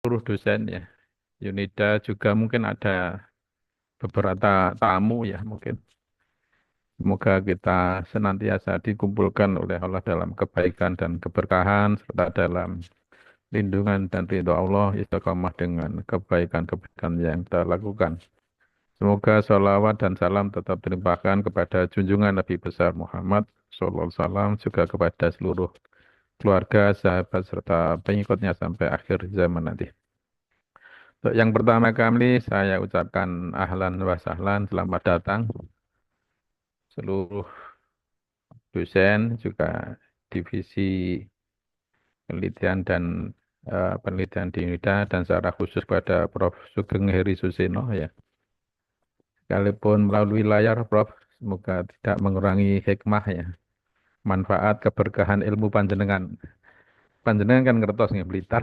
seluruh dosen ya. Yunida juga mungkin ada beberapa tamu ya mungkin. Semoga kita senantiasa dikumpulkan oleh Allah dalam kebaikan dan keberkahan serta dalam lindungan dan ridho Allah istiqamah dengan kebaikan-kebaikan yang kita lakukan. Semoga sholawat dan salam tetap dilimpahkan kepada junjungan Nabi besar Muhammad Sallallahu Alaihi Wasallam juga kepada seluruh keluarga, sahabat serta pengikutnya sampai akhir zaman nanti. Untuk yang pertama kali saya ucapkan ahlan wa sahlan, selamat datang seluruh dosen juga divisi penelitian dan penelitian di UNIDA dan secara khusus pada Prof. Sugeng Heri Suseno ya. Sekalipun melalui layar Prof, semoga tidak mengurangi hikmah ya, manfaat keberkahan ilmu panjenengan. Panjenengan kan ngertos nggih Blitar.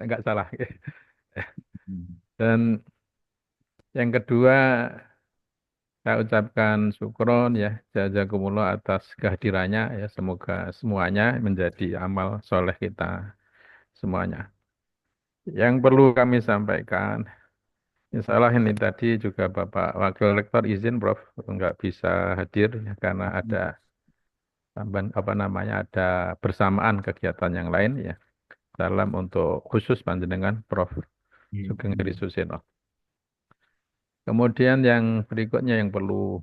Enggak salah. Hmm. Dan yang kedua saya ucapkan syukron ya jazakumullah atas kehadirannya ya semoga semuanya menjadi amal soleh kita semuanya. Yang perlu kami sampaikan, insya Allah ini tadi juga Bapak Wakil Rektor izin Prof nggak bisa hadir ya, karena ada tambahan apa namanya ada bersamaan kegiatan yang lain ya. Salam untuk khusus panjenengan Prof Sugeng Heri Hmm. Suseno. Kemudian yang berikutnya yang perlu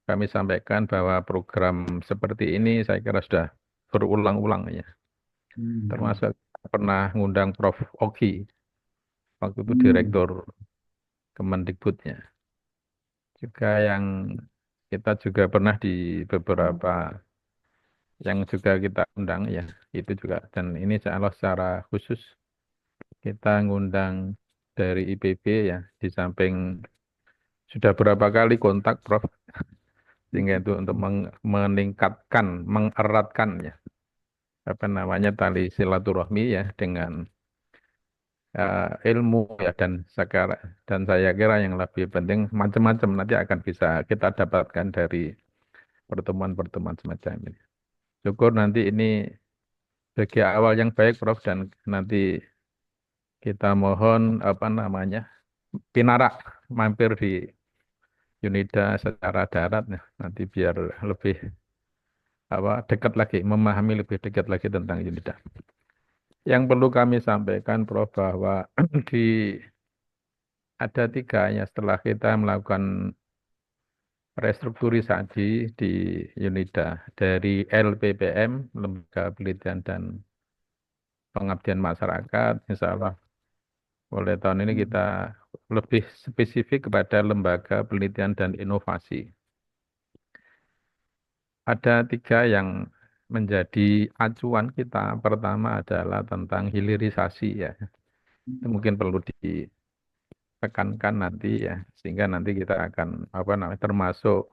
kami sampaikan bahwa program seperti ini saya kira sudah berulang-ulang ya. Hmm. Termasuk pernah ngundang Prof Oki waktu itu Hmm. Direktur Kemendikbudnya. Juga yang kita juga pernah di beberapa yang juga kita undang ya itu juga dan ini insya Allah secara khusus kita ngundang dari IPB ya di samping sudah berapa kali kontak Prof sehingga itu untuk meningkatkan mengeratkan ya apa namanya tali silaturahmi ya dengan ilmu ya dan saya kira yang lebih penting macam-macam nanti akan bisa kita dapatkan dari pertemuan-pertemuan semacam ini. Syukur nanti ini bagi awal yang baik Prof dan nanti kita mohon apa namanya pinarak mampir di Unida secara darat ya nanti biar lebih apa dekat lagi memahami lebih dekat lagi tentang Unida. Yang perlu kami sampaikan Prof bahwa di ada tiga ya setelah kita melakukan restrukturisasi di Unida dari LPPM Lembaga Penelitian dan Pengabdian Masyarakat Insya Allah mulai tahun ini kita lebih spesifik kepada lembaga penelitian dan inovasi. Ada tiga yang menjadi acuan kita. Pertama adalah tentang hilirisasi ya. Itu mungkin perlu ditekankan nanti ya, sehingga nanti kita akan apa namanya termasuk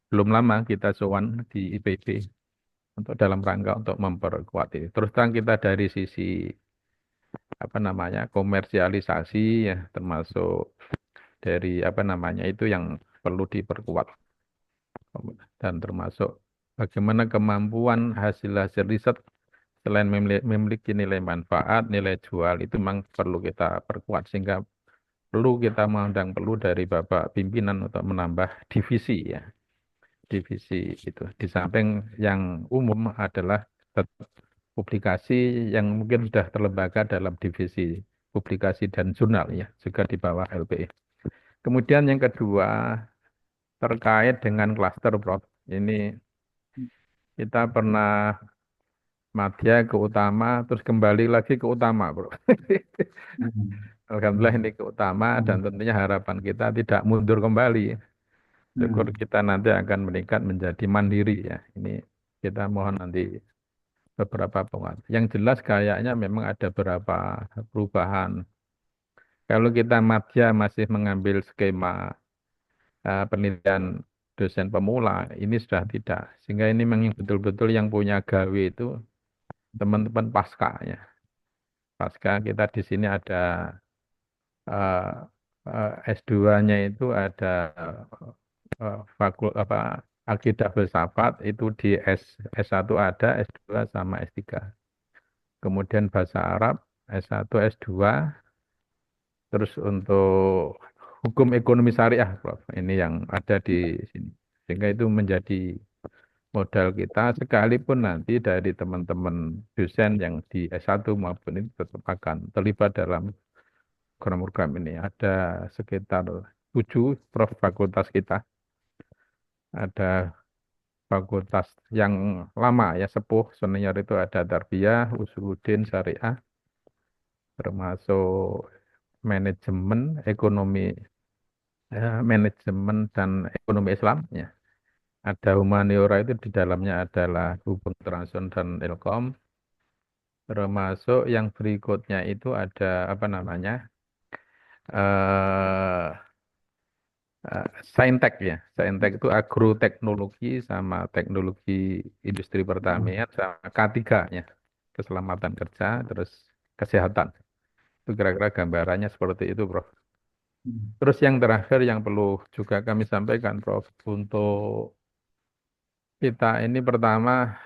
belum lama kita sowan di IPB untuk dalam rangka untuk memperkuat ini. Terus terang kita dari sisi apa namanya komersialisasi ya termasuk dari apa namanya itu yang perlu diperkuat dan termasuk bagaimana kemampuan hasil-hasil riset selain memiliki nilai manfaat, nilai jual itu memang perlu kita perkuat sehingga perlu kita mengundang perlu dari Bapak pimpinan untuk menambah divisi ya. Divisi itu di samping yang umum adalah publikasi yang mungkin sudah terlembaga dalam divisi publikasi dan jurnal ya, juga di bawah LPI. Kemudian yang kedua terkait dengan klaster Prof. Ini kita pernah madya ke utama terus kembali lagi ke utama Bro. Alhamdulillah ini ke utama dan tentunya harapan kita tidak mundur kembali. Syukur kita nanti akan meningkat menjadi mandiri ya. Ini kita mohon nanti beberapa penguat. Yang jelas kayaknya memang ada beberapa perubahan. Kalau kita madya masih mengambil skema penelitian dosen pemula, ini sudah tidak. Sehingga ini memang yang betul-betul yang punya gawe itu teman-teman pasca ya. Pasca kita di sini ada eh, S2-nya itu ada apa akidah filsafat itu di S1 ada, S2 sama S3. Kemudian bahasa Arab S1, S2, terus untuk hukum ekonomi syariah, Prof. Ini yang ada di sini. Sehingga itu menjadi modal kita, sekalipun nanti dari teman-teman dosen yang di S1 maupun ini tetap akan terlibat dalam program ini. Ada sekitar 7 Prof fakultas kita. Ada fakultas yang lama ya, sepuh, senior itu ada Tarbiyah, Usuluddin, Syariah, termasuk manajemen, ekonomi, manajemen dan ekonomi Islam ya. Ada humaniora itu di dalamnya adalah hubungan internasional dan ilkom. Termasuk yang berikutnya itu ada apa namanya? eh Saintek ya. Saintek itu agroteknologi sama teknologi industri pertanian sama K3 ya. Keselamatan kerja terus kesehatan. Itu kira-kira gambarannya seperti itu, Prof. Terus yang terakhir yang perlu juga kami sampaikan, Prof, untuk kita ini pertama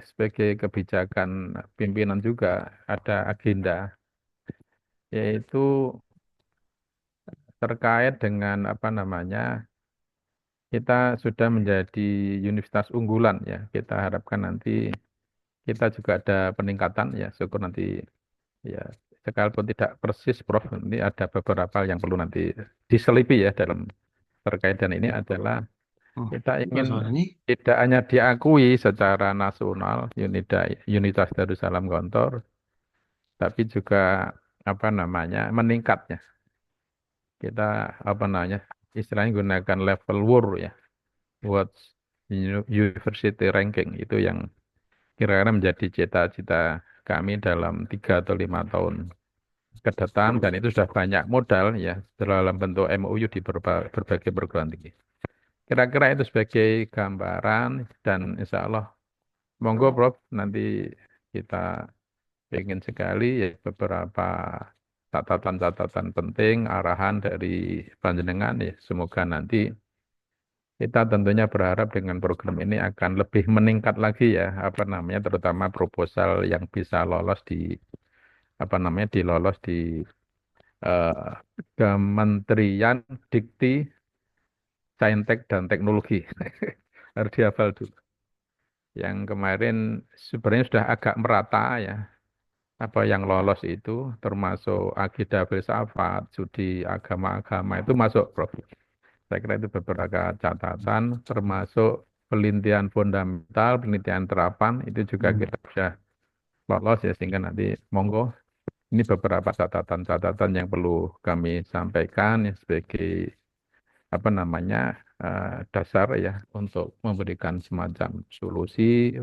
sebagai kebijakan pimpinan juga ada agenda, yaitu terkait dengan apa namanya, kita sudah menjadi universitas unggulan ya. Kita harapkan nanti kita juga ada peningkatan ya, syukur nanti ya, sekalipun tidak persis, Prof, ini ada beberapa yang perlu nanti diselipi ya dalam terkait dan ini adalah Oh, kita oh, ingin soal ini. tidak hanya diakui secara nasional Universitas Darussalam Gontor, tapi juga apa namanya meningkatnya. Kita apa namanya istilahnya gunakan level WUR ya, World University Ranking itu yang kira-kira menjadi cita-cita kami dalam 3 atau 5 tahun ke depan dan itu sudah banyak modal ya dalam bentuk MOU di berbagai perguruan tinggi. Kira-kira itu sebagai gambaran dan insya Allah monggo Prof nanti kita ingin sekali ya beberapa catatan-catatan penting arahan dari panjenengan ya semoga nanti kita tentunya berharap dengan program ini akan lebih meningkat lagi ya apa namanya terutama proposal yang bisa lolos di apa namanya dilolos di eh, Kementerian Dikti, Saintek dan Teknologi. Harus dihafal dulu. Yang kemarin sebenarnya sudah agak merata ya. Apa yang lolos itu termasuk akidah filsafat, studi agama-agama itu masuk, Prof. Saya kira itu beberapa catatan termasuk penelitian fundamental, penelitian terapan itu juga kita sudah lolos ya sehingga nanti monggo ini beberapa catatan-catatan yang perlu kami sampaikan ya sebagai apa namanya dasar ya untuk memberikan semacam solusi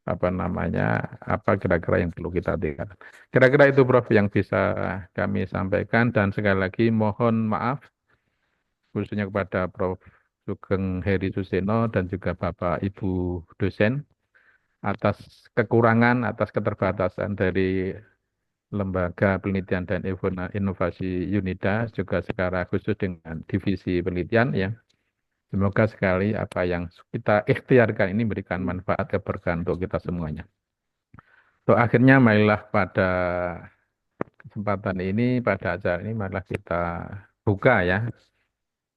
apa namanya apa kira-kira yang perlu kita tingkatkan. Kira-kira itu Prof yang bisa kami sampaikan dan sekali lagi mohon maaf khususnya kepada Prof Sugeng Heri Suseno dan juga Bapak Ibu dosen atas kekurangan atas keterbatasan dari Lembaga Penelitian dan Inovasi UNIDA juga secara khusus dengan divisi penelitian ya. Semoga sekali apa yang kita ikhtiarkan ini memberikan manfaat keberkahan untuk kita semuanya. So, akhirnya marilah pada kesempatan ini, pada acara ini, marilah kita buka ya,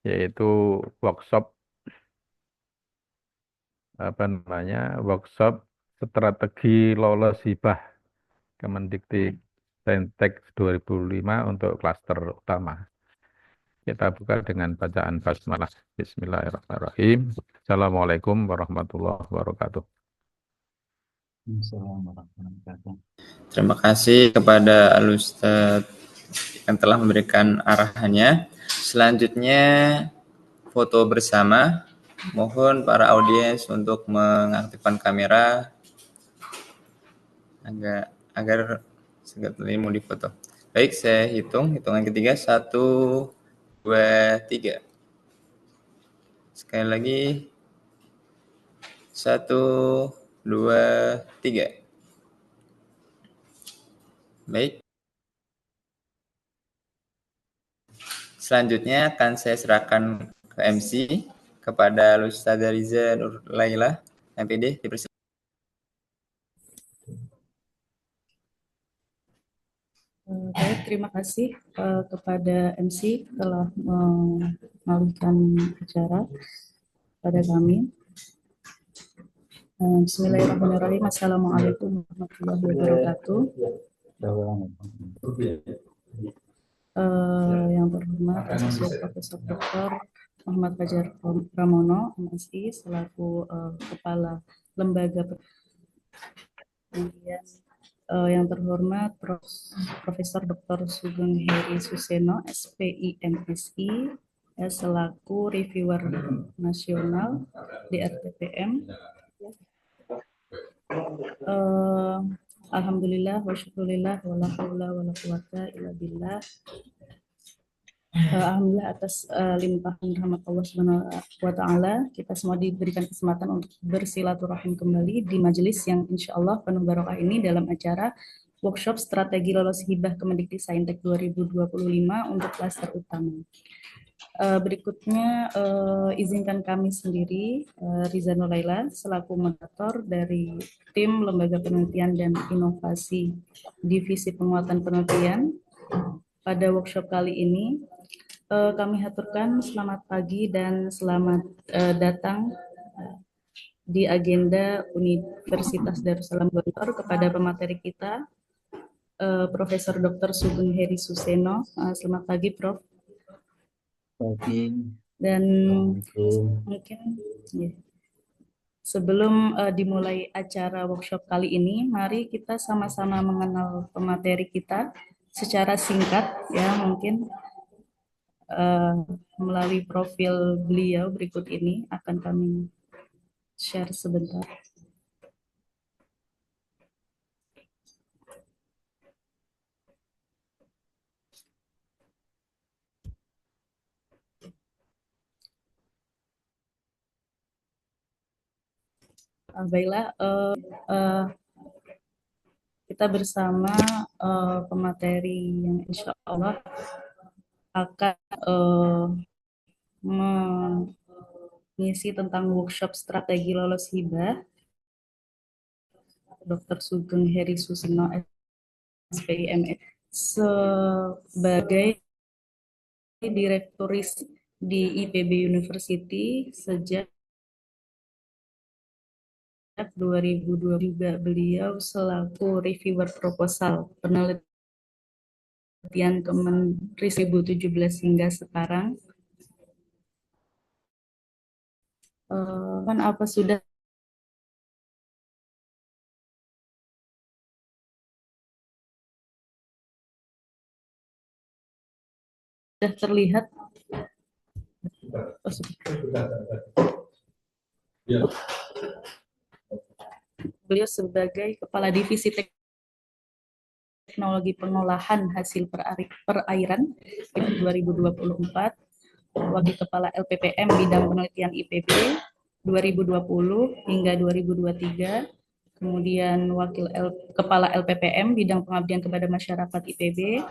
yaitu workshop apa namanya, workshop strategi lolos hibah Kemendikti Saintek 2005 untuk klaster utama. Kita buka dengan bacaan basmalah. Bismillahirrahmanirrahim. Assalamualaikum warahmatullahi wabarakatuh. Terima kasih kepada Al-Ustadz yang telah memberikan arahannya. Selanjutnya foto bersama. Mohon para audiens untuk mengaktifkan kamera agar segera mau difoto. Baik, saya hitungan ketiga 1, 2, 3. Sekali lagi 1, 2, 3. Baik. Selanjutnya akan saya serahkan ke MC kepada Ustazah Riza Nur Laila, MPD, dipersilakan. Baik, terima kasih kepada MC telah mengalihkan acara pada kami. Bismillahirrahmanirrahim. Assalamualaikum warahmatullahi wabarakatuh. Yang terhormat Profesor Dr. Muhammad Fajar Pramono, MSI, selaku Kepala Lembaga. Kemudian yang terhormat Profesor Dr. Sugeng Heri Suseno, SPI MSI, selaku Reviewer Nasional di RTPM. Alhamdulillah wa syukurillah wa la haula wa la quwata illa billah. Alhamdulillah atas limpahan rahmat Allah Subhanahu wa taala, kita semua diberikan kesempatan untuk bersilaturahim kembali di majelis yang insya Allah penuh barokah ini dalam acara workshop strategi lolos hibah Kemendikti-Saintek 2025 untuk klaster utama. Berikutnya izinkan kami sendiri, Riza Nuraila, selaku moderator dari tim Lembaga Penelitian dan Inovasi Divisi Penguatan Penelitian. Pada workshop kali ini, kami haturkan selamat pagi dan selamat datang di agenda Universitas Darussalam Gontor kepada pemateri kita, Profesor Dr. Sugeng Heri Suseno. Selamat pagi, Prof. Pagi. Dan mungkin ya, sebelum dimulai acara workshop kali ini, mari kita sama-sama mengenal pemateri kita secara singkat, ya mungkin. Melalui profil beliau berikut ini akan kami share sebentar. Baiklah, kita bersama pemateri yang insya Allah akan mengisi tentang workshop strategi lolos hibah, Dr. Sugeng Heri Suseno, SPIMS, sebagai direkturis di IPB University sejak 2002. Juga beliau selaku reviewer proposal penelitian Kemenris 2017 hingga sekarang. Kan apa sudah terlihat? Beliau sebagai Kepala Divisi Teknologi Pengolahan Hasil Perairan 2024, Wakil Kepala LPPM Bidang Penelitian IPB 2020 hingga 2023, kemudian Wakil Kepala LPPM Bidang Pengabdian kepada Masyarakat IPB,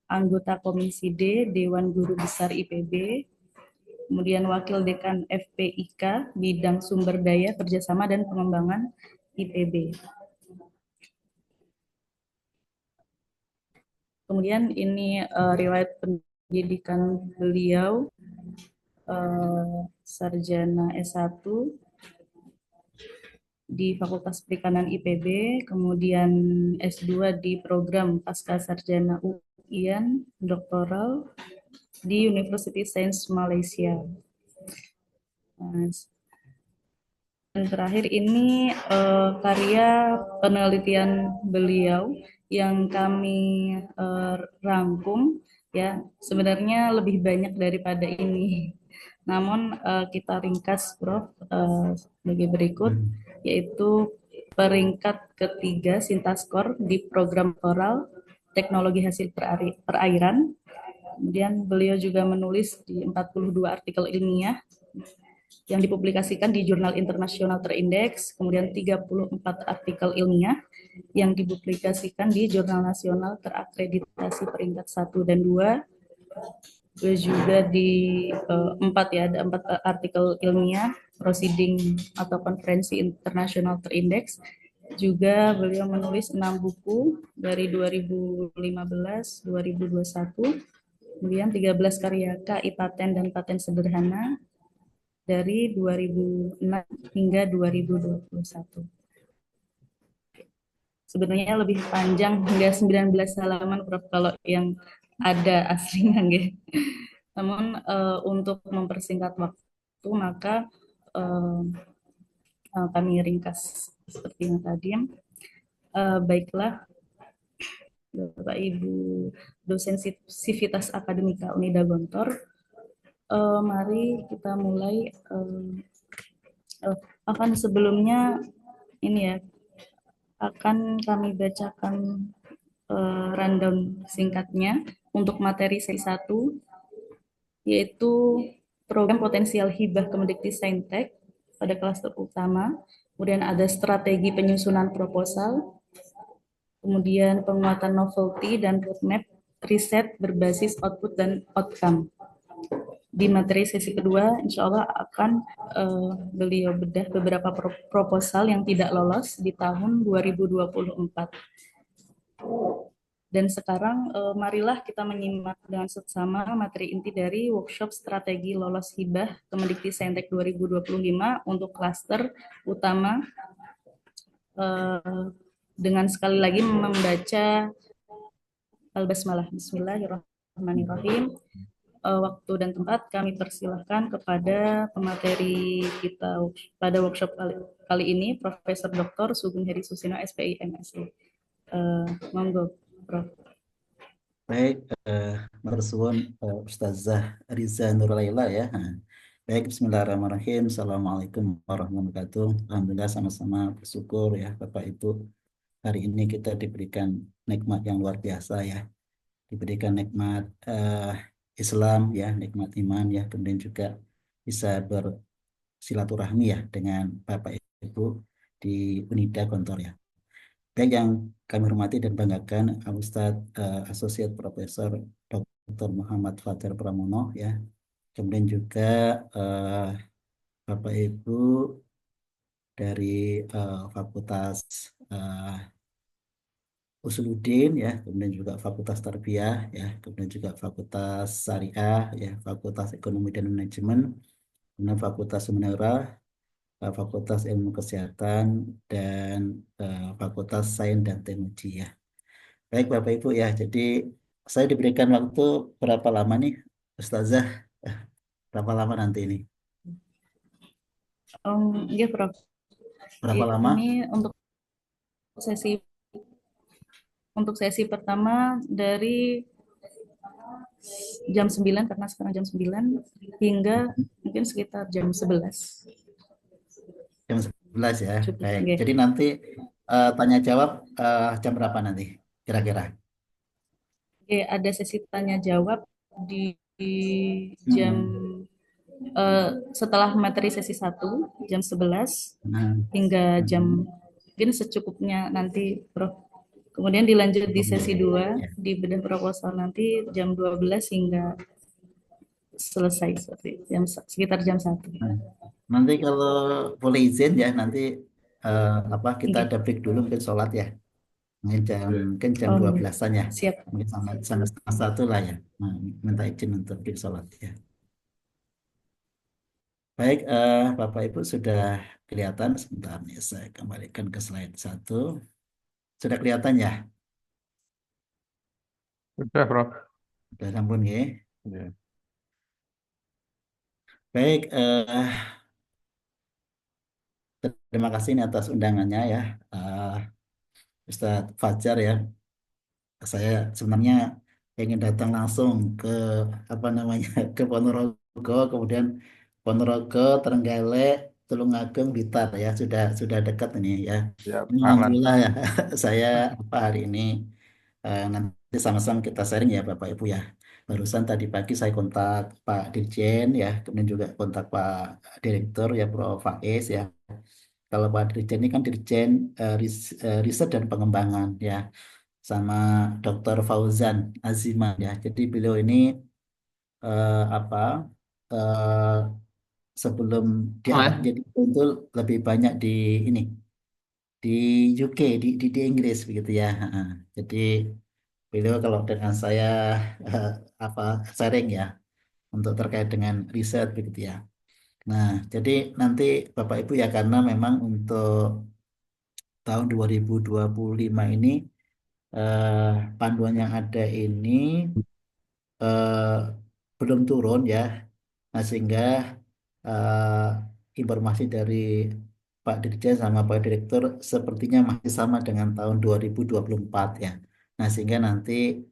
anggota Komisi D Dewan Guru Besar IPB, kemudian Wakil Dekan FPIK Bidang Sumber Daya Kerjasama dan Pengembangan IPB. Kemudian ini riwayat pendidikan beliau, sarjana S1 di Fakultas Perikanan IPB, kemudian S2 di program Pasca Sarjana UIN, doktoral di University Science Malaysia. Dan terakhir ini karya penelitian beliau yang kami rangkum, ya sebenarnya lebih banyak daripada ini. Namun kita ringkas, Prof, sebagai berikut, yaitu peringkat ketiga Sintaskor di program oral teknologi hasil perairan. Kemudian beliau juga menulis di 42 artikel ilmiah yang dipublikasikan di jurnal internasional terindeks, kemudian 34 artikel ilmiah yang dipublikasikan di jurnal nasional terakreditasi peringkat 1 dan 2. Juga di 4 ya, ada 4 artikel ilmiah, proceeding atau konferensi internasional terindeks, Juga beliau menulis 6 buku dari 2015-2021, kemudian 13 karya KI paten dan paten sederhana dari 2006 hingga 2021. Sebenarnya lebih panjang hingga 19 halaman, Prof, kalau yang ada aslinya nggih. Namun untuk mempersingkat waktu maka kami ringkas seperti yang tadi. Baiklah, Bapak Ibu dosen Sivitas Akademika Unida Gontor, mari kita mulai. Akan sebelumnya ini ya, akan kami bacakan rundown singkatnya untuk materi sesi 1, yaitu program potensial hibah Kemendikti-Saintek pada klaster utama, kemudian ada strategi penyusunan proposal, kemudian penguatan novelty dan roadmap riset berbasis output dan outcome. Di materi sesi kedua, insya Allah akan beliau bedah beberapa proposal yang tidak lolos di tahun 2024. Dan sekarang marilah kita menyimak dengan seksama materi inti dari workshop strategi lolos hibah Kemendikti-Saintek 2025 untuk klaster utama, dengan sekali lagi membaca Al-Basmalah. Bismillahirrahmanirrahim. Waktu dan tempat kami persilahkan kepada pemateri kita pada workshop kali ini, Profesor Dr. Sugeng Heri Susino, SPI, MSI. Monggo, Prof. Baik, Marsuun Ustazah Riza Nurlaila ya. Baik, Bismillahirrahmanirrahim. Assalamualaikum warahmatullahi wabarakatuh. Alhamdulillah, sama-sama bersyukur ya Bapak Ibu. Hari ini kita diberikan nikmat yang luar biasa ya. Diberikan nikmat Islam ya, nikmat iman ya, kemudian juga bisa bersilaturahmi ya dengan Bapak Ibu di Unida Gontor ya. Baik, yang kami hormati dan banggakan Ustadz Associate Profesor Dr. Muhammad Fajar Pramono ya. Kemudian juga Bapak Ibu dari Fakultas Usuluddin ya, kemudian juga Fakultas Tarbiyah ya, kemudian juga Fakultas Syariah ya, Fakultas Ekonomi dan Manajemen, kemudian Fakultas Humaniora, Fakultas Ilmu Kesehatan, dan Fakultas Sains dan Teknologi ya. Baik Bapak Ibu ya, jadi saya diberikan waktu berapa lama nih Ustazah? Berapa lama nanti ini? Iya, Prof. Berapa lama? Ini untuk sesi pertama dari jam 9, karena sekarang jam 9, hingga mungkin sekitar jam 11. Jam 11 ya. Cukup, Baik. nggih. Jadi nanti tanya jawab jam berapa nanti kira-kira? Oke, ada sesi tanya jawab di jam setelah materi sesi 1 jam 11 hingga jam mungkin secukupnya nanti, Prof. Kemudian dilanjut di sesi 2 di bedah proposal nanti jam 12 hingga selesai sekitar jam 1. Nanti kalau boleh izin ya, nanti kita Oke. ada break dulu mungkin sholat ya. Mungkin jam 12-an ya. Siap. Mungkin sampai setengah 1 lah ya. Nah, minta izin untuk break sholat ya. Baik, Bapak Ibu sudah kelihatan. Sebentar nih, saya kembalikan ke slide 1. Sudah kelihatan ya? Sudah, Prof. Sudah sampun ya. Ya. Baik, terima kasih nih atas undangannya ya, Ustadz Fajar ya. Saya sebenarnya ingin datang langsung ke ke Ponorogo, kemudian Ponorogo, Trenggalek, Tulungagung, Blitar ya, sudah dekat ini ya. Siap, Ini aman. alhamdulillah ya, saya hari ini nanti sama-sama kita sharing ya Bapak Ibu ya. Barusan tadi pagi saya kontak Pak Dirjen ya, kemudian juga kontak Pak Direktur ya, Prof. Faiz ya. Kalau Pak Dirjen ini kan Dirjen Riset dan Pengembangan ya, sama Dr. Fauzan Aziman ya. Jadi beliau ini eh, apa eh, sebelum diangkat jadi itu lebih banyak di ini di UK, di Inggris begitu ya. Jadi beliau kalau dengan saya eh, apa sharing ya untuk terkait dengan riset begitu ya. Nah, jadi nanti Bapak Ibu ya karena memang untuk tahun 2025 ini panduan yang ada ini eh, belum turun ya. Nah, sehingga informasi dari Pak Dirjen sama Pak Direktur sepertinya masih sama dengan tahun 2024 ya. Nah, sehingga nanti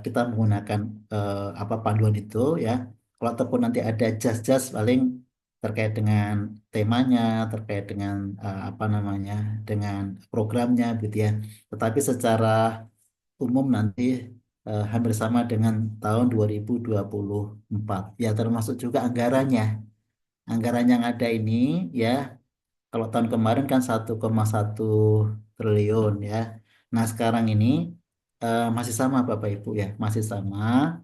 kita menggunakan apa panduan itu ya. Kalau ataupun nanti ada jas-jas paling terkait dengan temanya, terkait dengan apa namanya, dengan programnya gitu ya. Tetapi secara umum nanti hampir sama dengan tahun 2024. Ya, termasuk juga anggarannya. Anggaran yang ada ini ya, kalau tahun kemarin kan 1,1 triliun ya. Nah, sekarang ini masih sama Bapak Ibu ya, masih sama.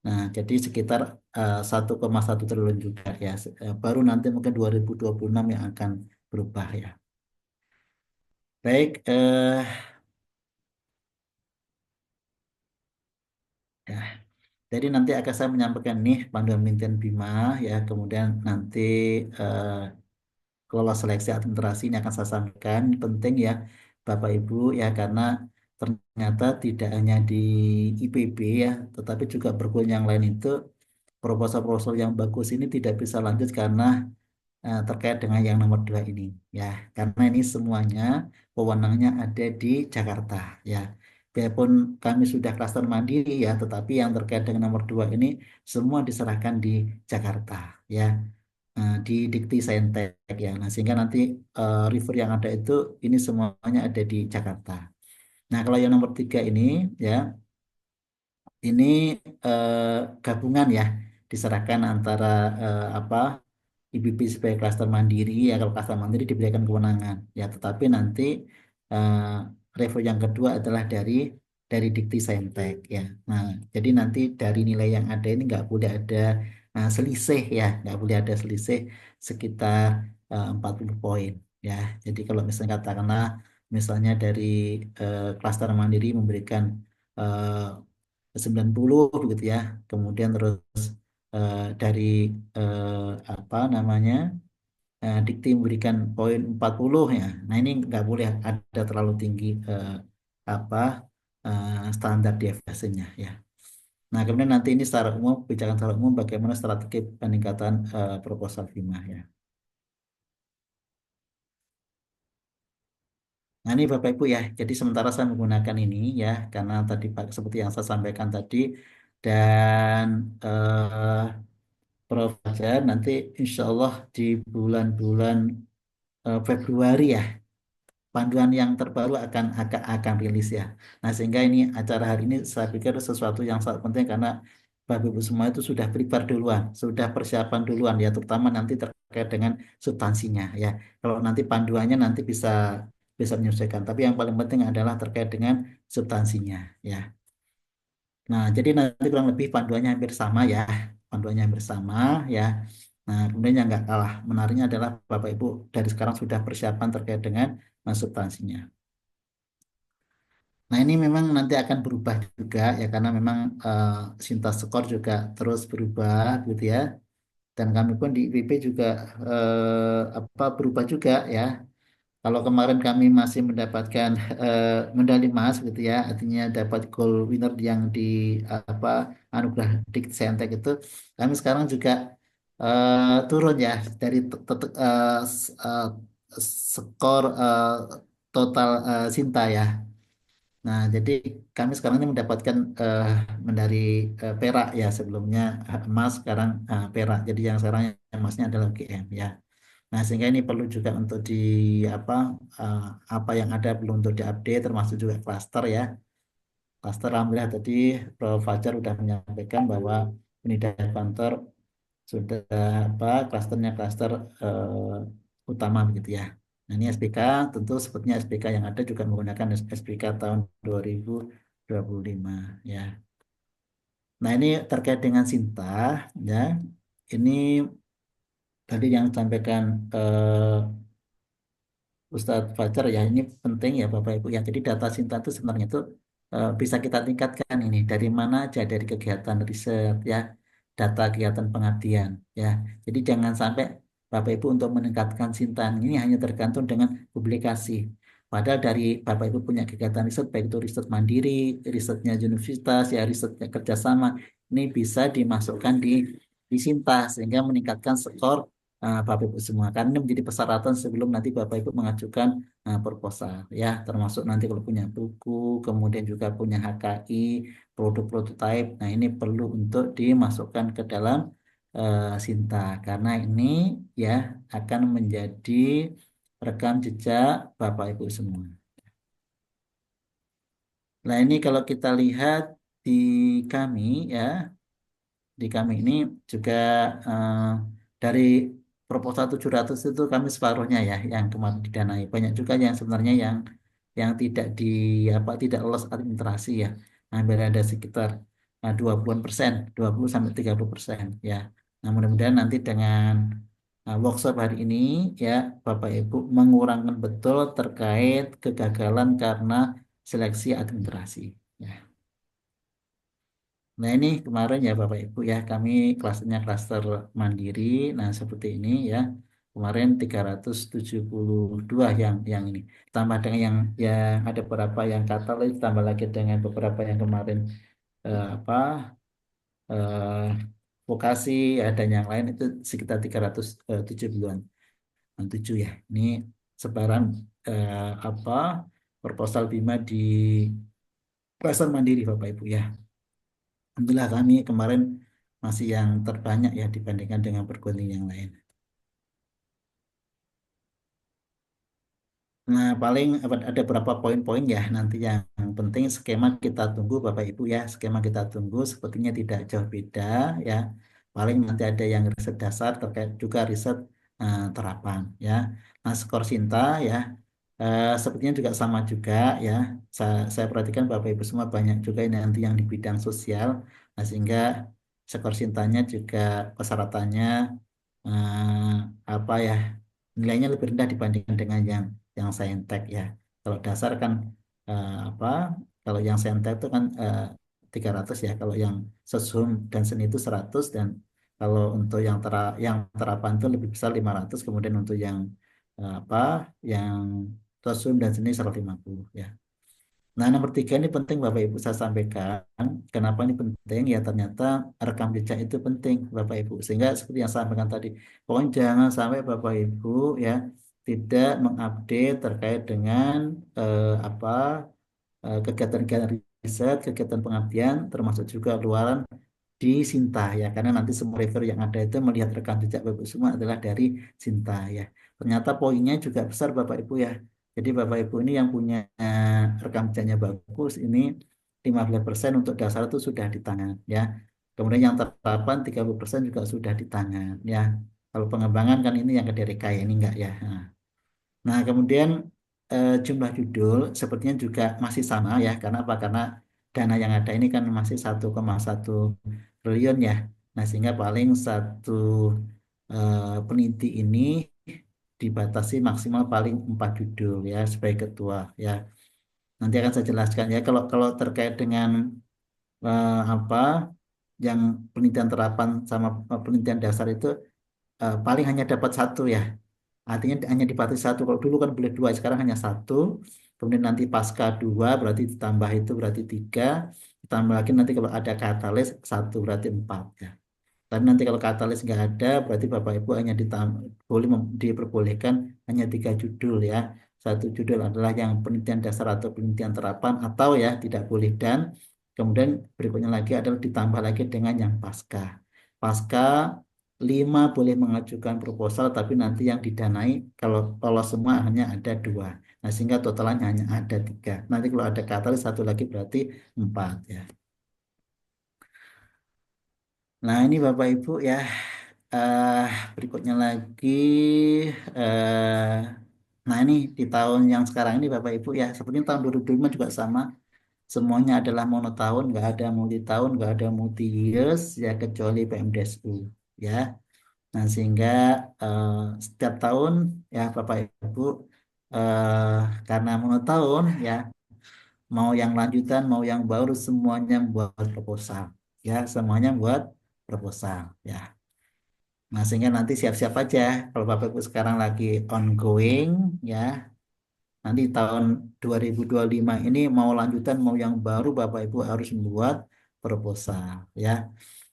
Nah, jadi sekitar 1,1 triliun juga ya. Baru nanti mungkin 2026 yang akan berubah ya. Baik, ya. Jadi nanti akan saya menyampaikan nih panduan penelitian Bima ya, kemudian nanti eh, kelola seleksi administrasi ini akan saya sampaikan. Ini penting ya Bapak Ibu ya karena ternyata tidak hanya di IPB ya, tetapi juga perguruan yang lain itu proposal-proposal yang bagus ini tidak bisa lanjut karena terkait dengan yang nomor dua ini ya karena ini semuanya wewenangnya ada di Jakarta ya biarpun kami sudah klaster mandiri ya tetapi yang terkait dengan nomor dua ini semua diserahkan di Jakarta ya di Dikti Saintek ya nah sehingga nanti river yang ada itu ini semuanya ada di Jakarta. Nah kalau yang nomor tiga ini ya ini eh, gabungan ya diserahkan antara apa IBB sebagai klaster mandiri ya kalau klaster mandiri diberikan kewenangan ya tetapi nanti eh, level yang kedua adalah dari Dikti Saintek ya. Nah jadi nanti dari nilai yang ada ini nggak boleh ada selisih ya nggak boleh ada selisih sekitar 40 poin ya. Jadi kalau misalnya katakanlah misalnya dari klaster mandiri memberikan eh, 90 begitu ya. Kemudian terus dari apa namanya dikti memberikan poin 40 ya. Nah ini nggak boleh ada terlalu tinggi apa standar deviasinya ya. Nah kemudian nanti ini secara umum bicara secara umum bagaimana strategi peningkatan proposal FIMA ya. Nah ini Bapak Ibu ya, jadi sementara saya menggunakan ini ya, karena tadi Pak seperti yang saya sampaikan tadi, dan Prof. Fajar nanti insya Allah di bulan-bulan Februari ya panduan yang terbaru akan rilis ya. Nah sehingga ini acara hari ini saya pikir sesuatu yang sangat penting karena Bapak Ibu semua itu sudah prepare duluan, sudah persiapan duluan ya, terutama nanti terkait dengan substansinya ya. Kalau nanti panduannya nanti bisa bisa menyesuaikan, tapi yang paling penting adalah terkait dengan substansinya ya. Nah, jadi nanti kurang lebih panduannya hampir sama ya, panduannya hampir sama ya. Nah, kemudian yang nggak kalah menariknya adalah Bapak Ibu dari sekarang sudah persiapan terkait dengan substansinya. Nah, ini memang nanti akan berubah juga ya karena memang sintas skor juga terus berubah gitu ya. Dan kami pun di IPB juga apa berubah juga ya. Kalau kemarin kami masih mendapatkan medali emas gitu ya, artinya dapat gold winner yang di apa anugerah Dikti Saintek itu, kami sekarang juga turun ya dari skor total Sinta ya. Nah, jadi kami sekarang ini mendapatkan medali perak ya sebelumnya emas sekarang perak. Jadi yang sekarang yang emasnya adalah UGM ya. Nah, sehingga ini perlu juga untuk di apa eh, apa yang ada perlu untuk diupdate termasuk juga klaster ya. Klaster alhamdulillah tadi Prof. Fajar sudah menyampaikan bahwa pendidikan kantor sudah apa klasternya klaster utama begitu ya. Nah, ini SPK tentu sepertinya SPK yang ada juga menggunakan SPK tahun 2025 ya. Nah, ini terkait dengan Sinta ya. Ini tadi yang disampaikan Ustadz Fajar ya, ini penting ya Bapak Ibu ya. Jadi data Sinta itu sebenarnya itu bisa kita tingkatkan ini dari mana aja, dari kegiatan riset ya, data kegiatan pengabdian ya. Jadi jangan sampai Bapak Ibu untuk meningkatkan Sinta ini hanya tergantung dengan publikasi. Padahal dari Bapak Ibu punya kegiatan riset, baik itu riset mandiri, risetnya universitas, ya risetnya kerjasama, ini bisa dimasukkan di Sinta sehingga meningkatkan skor Bapak Ibu semua. Karena ini menjadi persyaratan sebelum nanti Bapak Ibu mengajukan proposal ya, termasuk nanti kalau punya buku, kemudian juga punya HKI, produk prototype. Nah, ini perlu untuk dimasukkan ke dalam Sinta karena ini ya akan menjadi rekam jejak Bapak Ibu semua. Nah, ini kalau kita lihat di kami ya, di kami ini juga eh, dari proposal 700 itu kami separuhnya ya yang kemarin didanai. Banyak juga yang sebenarnya yang tidak di apa tidak lolos administrasi ya. Hampir ada sekitar 20-an persen, 20 sampai 30% ya. Nah, mudah-mudahan nanti dengan workshop hari ini ya Bapak Ibu mengurangkan betul terkait kegagalan karena seleksi administrasi. Ya. Nah, ini kemarin ya Bapak Ibu ya, kami klasternya klaster mandiri. Nah, seperti ini ya. Kemarin 372 yang ini. Tambah dengan yang ada beberapa yang katalis, tambah lagi dengan beberapa yang kemarin apa eh, vokasi ya, dan yang lain itu sekitar 370-an. 7 ya. Ini sebaran apa proposal Bima di klaster mandiri Bapak Ibu ya. Alhamdulillah kami kemarin masih yang terbanyak ya dibandingkan dengan perguruan tinggi yang lain. Nah, paling ada beberapa poin-poin ya nanti yang penting skema kita tunggu Bapak Ibu ya. Skema kita tunggu sepertinya tidak jauh beda ya. Paling nanti ada yang riset dasar terkait juga riset terapan ya. Nah, skor Sinta ya sepertinya juga sama juga ya. Saya perhatikan Bapak Ibu semua banyak juga ini nanti yang di bidang sosial. Nah, sehingga skor Sintanya juga persyaratannya eh, apa ya nilainya lebih rendah dibandingkan dengan yang saintek ya. Kalau dasar kan apa? Kalau yang saintek itu kan 300 ya. Kalau yang sosum dan seni itu 100 dan kalau untuk yang terapan itu lebih besar 500. Kemudian untuk yang apa? Yang sosum dan seni 150 ya. Nah, nomor 3 ini penting Bapak Ibu saya sampaikan. Kenapa ini penting? Ya ternyata rekam jejak itu penting Bapak Ibu. Sehingga seperti yang saya sampaikan tadi, pokoknya jangan sampai Bapak Ibu ya tidak mengupdate terkait dengan apa kegiatan-kegiatan riset, kegiatan pengabdian, termasuk juga luaran di Sinta ya. Karena nanti semua reviewer yang ada itu melihat rekam jejak Bapak Ibu semua adalah dari Sinta ya. Ternyata poinnya juga besar Bapak Ibu ya. Jadi Bapak Ibu ini yang punya rekam jejaknya bagus ini 15% untuk dasar itu sudah di tangan ya. Kemudian yang terapan 30% juga sudah di tangan ya. Kalau pengembangan kan ini yang ke DRK ya, ini enggak ya. Nah, kemudian jumlah judul sepertinya juga masih sama ya. Karena apa? Karena dana yang ada ini kan masih 1,1 triliun ya. Nah, sehingga paling satu peneliti ini dibatasi maksimal paling 4 judul ya sebagai ketua ya. Nanti akan saya jelaskan ya. Kalau kalau terkait dengan apa yang penelitian terapan sama penelitian dasar itu paling hanya dapat satu ya. Artinya hanya dibatasi satu. Kalau dulu kan boleh dua, sekarang hanya satu. Kemudian nanti pasca dua berarti ditambah itu berarti tiga. Ditambah lagi nanti kalau ada katalis satu berarti empat ya. Tapi nanti kalau katalis nggak ada, berarti Bapak Ibu hanya boleh diperbolehkan hanya 3 judul ya. Satu judul adalah yang penelitian dasar atau penelitian terapan atau ya tidak boleh dan kemudian berikutnya lagi adalah ditambah lagi dengan yang pasca. Pasca 5 boleh mengajukan proposal tapi nanti yang didanai kalau semua hanya ada 2. Nah sehingga totalnya hanya ada 3. Nanti kalau ada katalis satu lagi berarti 4 ya. Nah, ini Bapak Ibu ya. eh Berikutnya lagi eh nah ini di tahun yang sekarang ini Bapak Ibu ya, sepertinya tahun 2005 juga sama. Semuanya adalah monotahun, nggak ada multi tahun, nggak ada multi years ya kecuali PMDSU ya. Nah, sehingga eh, setiap tahun ya Bapak Ibu eh, karena monotahun ya, mau yang lanjutan mau yang baru semuanya buat proposal ya, semuanya buat proposal ya. Nah, sehingga nanti siap-siap aja kalau Bapak Ibu sekarang lagi ongoing ya. Nanti tahun 2025 ini mau lanjutan mau yang baru Bapak Ibu harus membuat proposal ya.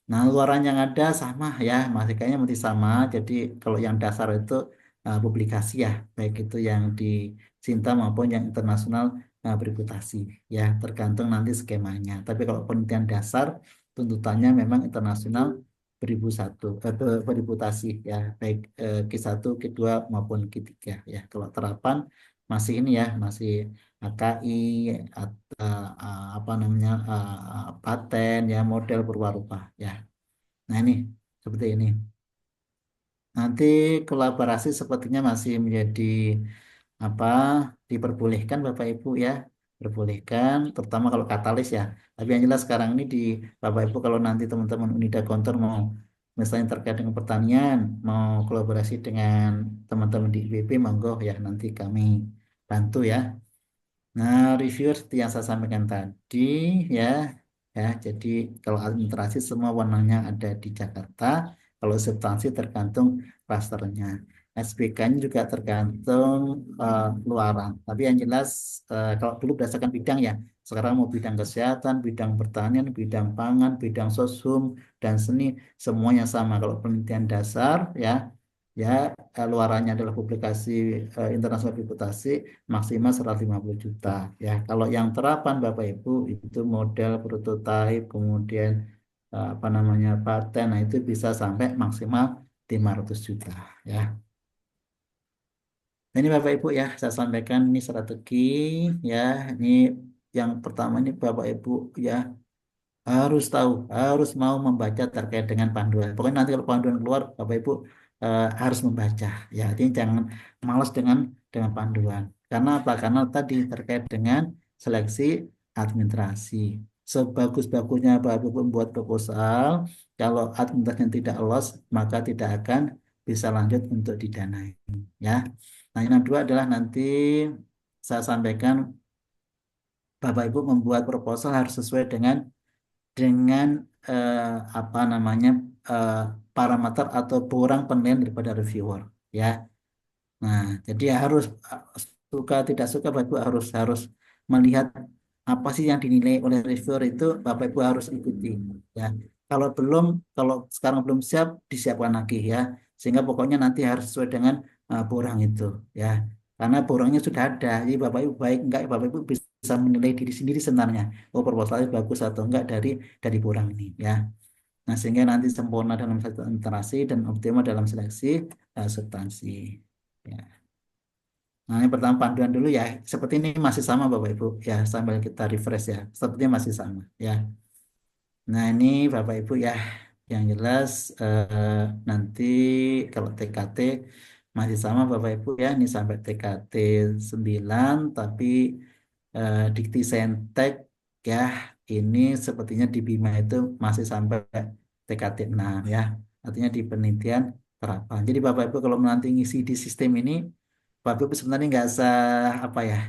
Nah, luaran yang ada sama ya, masih kayaknya masih sama. Jadi kalau yang dasar itu publikasi ya, baik itu yang di Sinta maupun yang internasional bereputasi ya, tergantung nanti skemanya. Tapi kalau penelitian dasar tuntutannya memang internasional bereputasi ya, baik Q1, Q2 maupun Q3 ya. Kalau terapan masih ini ya, masih AKI atau apa namanya paten ya, model perwarupa ya. Nah ini seperti ini. Nanti kolaborasi sepertinya masih menjadi apa, diperbolehkan Bapak Ibu ya, diperbolehkan terutama kalau katalis ya. Tapi yang jelas sekarang ini di Bapak Ibu kalau nanti teman-teman Unida Kontor mau misalnya terkait dengan pertanian, mau kolaborasi dengan teman-teman di IPB, monggo ya, nanti kami bantu ya. Nah, reviewer seperti yang saya sampaikan tadi ya, ya. Jadi kalau administrasi semua warnanya ada di Jakarta, kalau substansi tergantung klasternya. SPK-nya juga tergantung luaran. Tapi yang jelas kalau dulu berdasarkan bidang ya, sekarang mau bidang kesehatan, bidang pertanian, bidang pangan, bidang sosum dan seni semuanya sama. Kalau penelitian dasar ya, ya luarannya adalah publikasi internasional reputasi maksimal 150 juta ya. Kalau yang terapan Bapak Ibu itu model prototipe kemudian apa namanya paten, nah itu bisa sampai maksimal 500 juta ya. Nah, ini Bapak Ibu ya, saya sampaikan ini strategi ya. Ini yang pertama ini Bapak Ibu ya harus tahu, harus mau membaca terkait dengan panduan. Pokoknya nanti kalau panduan keluar, Bapak Ibu harus membaca. Ya, artinya jangan malas dengan panduan. Karena apa? Karena tadi terkait dengan seleksi administrasi. Sebagus-bagusnya Bapak Ibu membuat proposal, kalau administrasinya tidak lolos, maka tidak akan bisa lanjut untuk didanai. Ya. Nah, yang kedua adalah nanti saya sampaikan Bapak Ibu membuat proposal harus sesuai dengan apa namanya eh, parameter atau borang penilaian daripada reviewer ya. Nah, jadi harus suka tidak suka Bapak Ibu harus harus melihat apa sih yang dinilai oleh reviewer itu Bapak Ibu harus ikuti ya. Kalau belum, kalau sekarang belum siap disiapkan lagi ya. Sehingga pokoknya nanti harus sesuai dengan borang itu ya. Karena borangnya sudah ada. Jadi Bapak Ibu baik enggak Bapak Ibu bisa menilai diri sendiri sebenarnya. Oh, proposalnya bagus atau enggak dari borang ini ya. Nah, sehingga nanti sempurna dalam satu interaksi dan optimal dalam seleksi substansi. Ya. Nah, yang pertama panduan dulu ya. Seperti ini masih sama Bapak Ibu ya, sambil kita refresh ya. Sepertinya masih sama ya. Nah, ini Bapak Ibu ya, yang jelas nanti kalau TKT masih sama Bapak Ibu ya, ini sampai TKT 9, tapi Dikti Saintek ya, ini sepertinya di Bima itu masih sampai TKT 6 ya. Artinya di penelitian terapan. Jadi Bapak Ibu kalau nanti ngisi di sistem ini, Bapak Ibu sebenarnya nggak usah apa ya,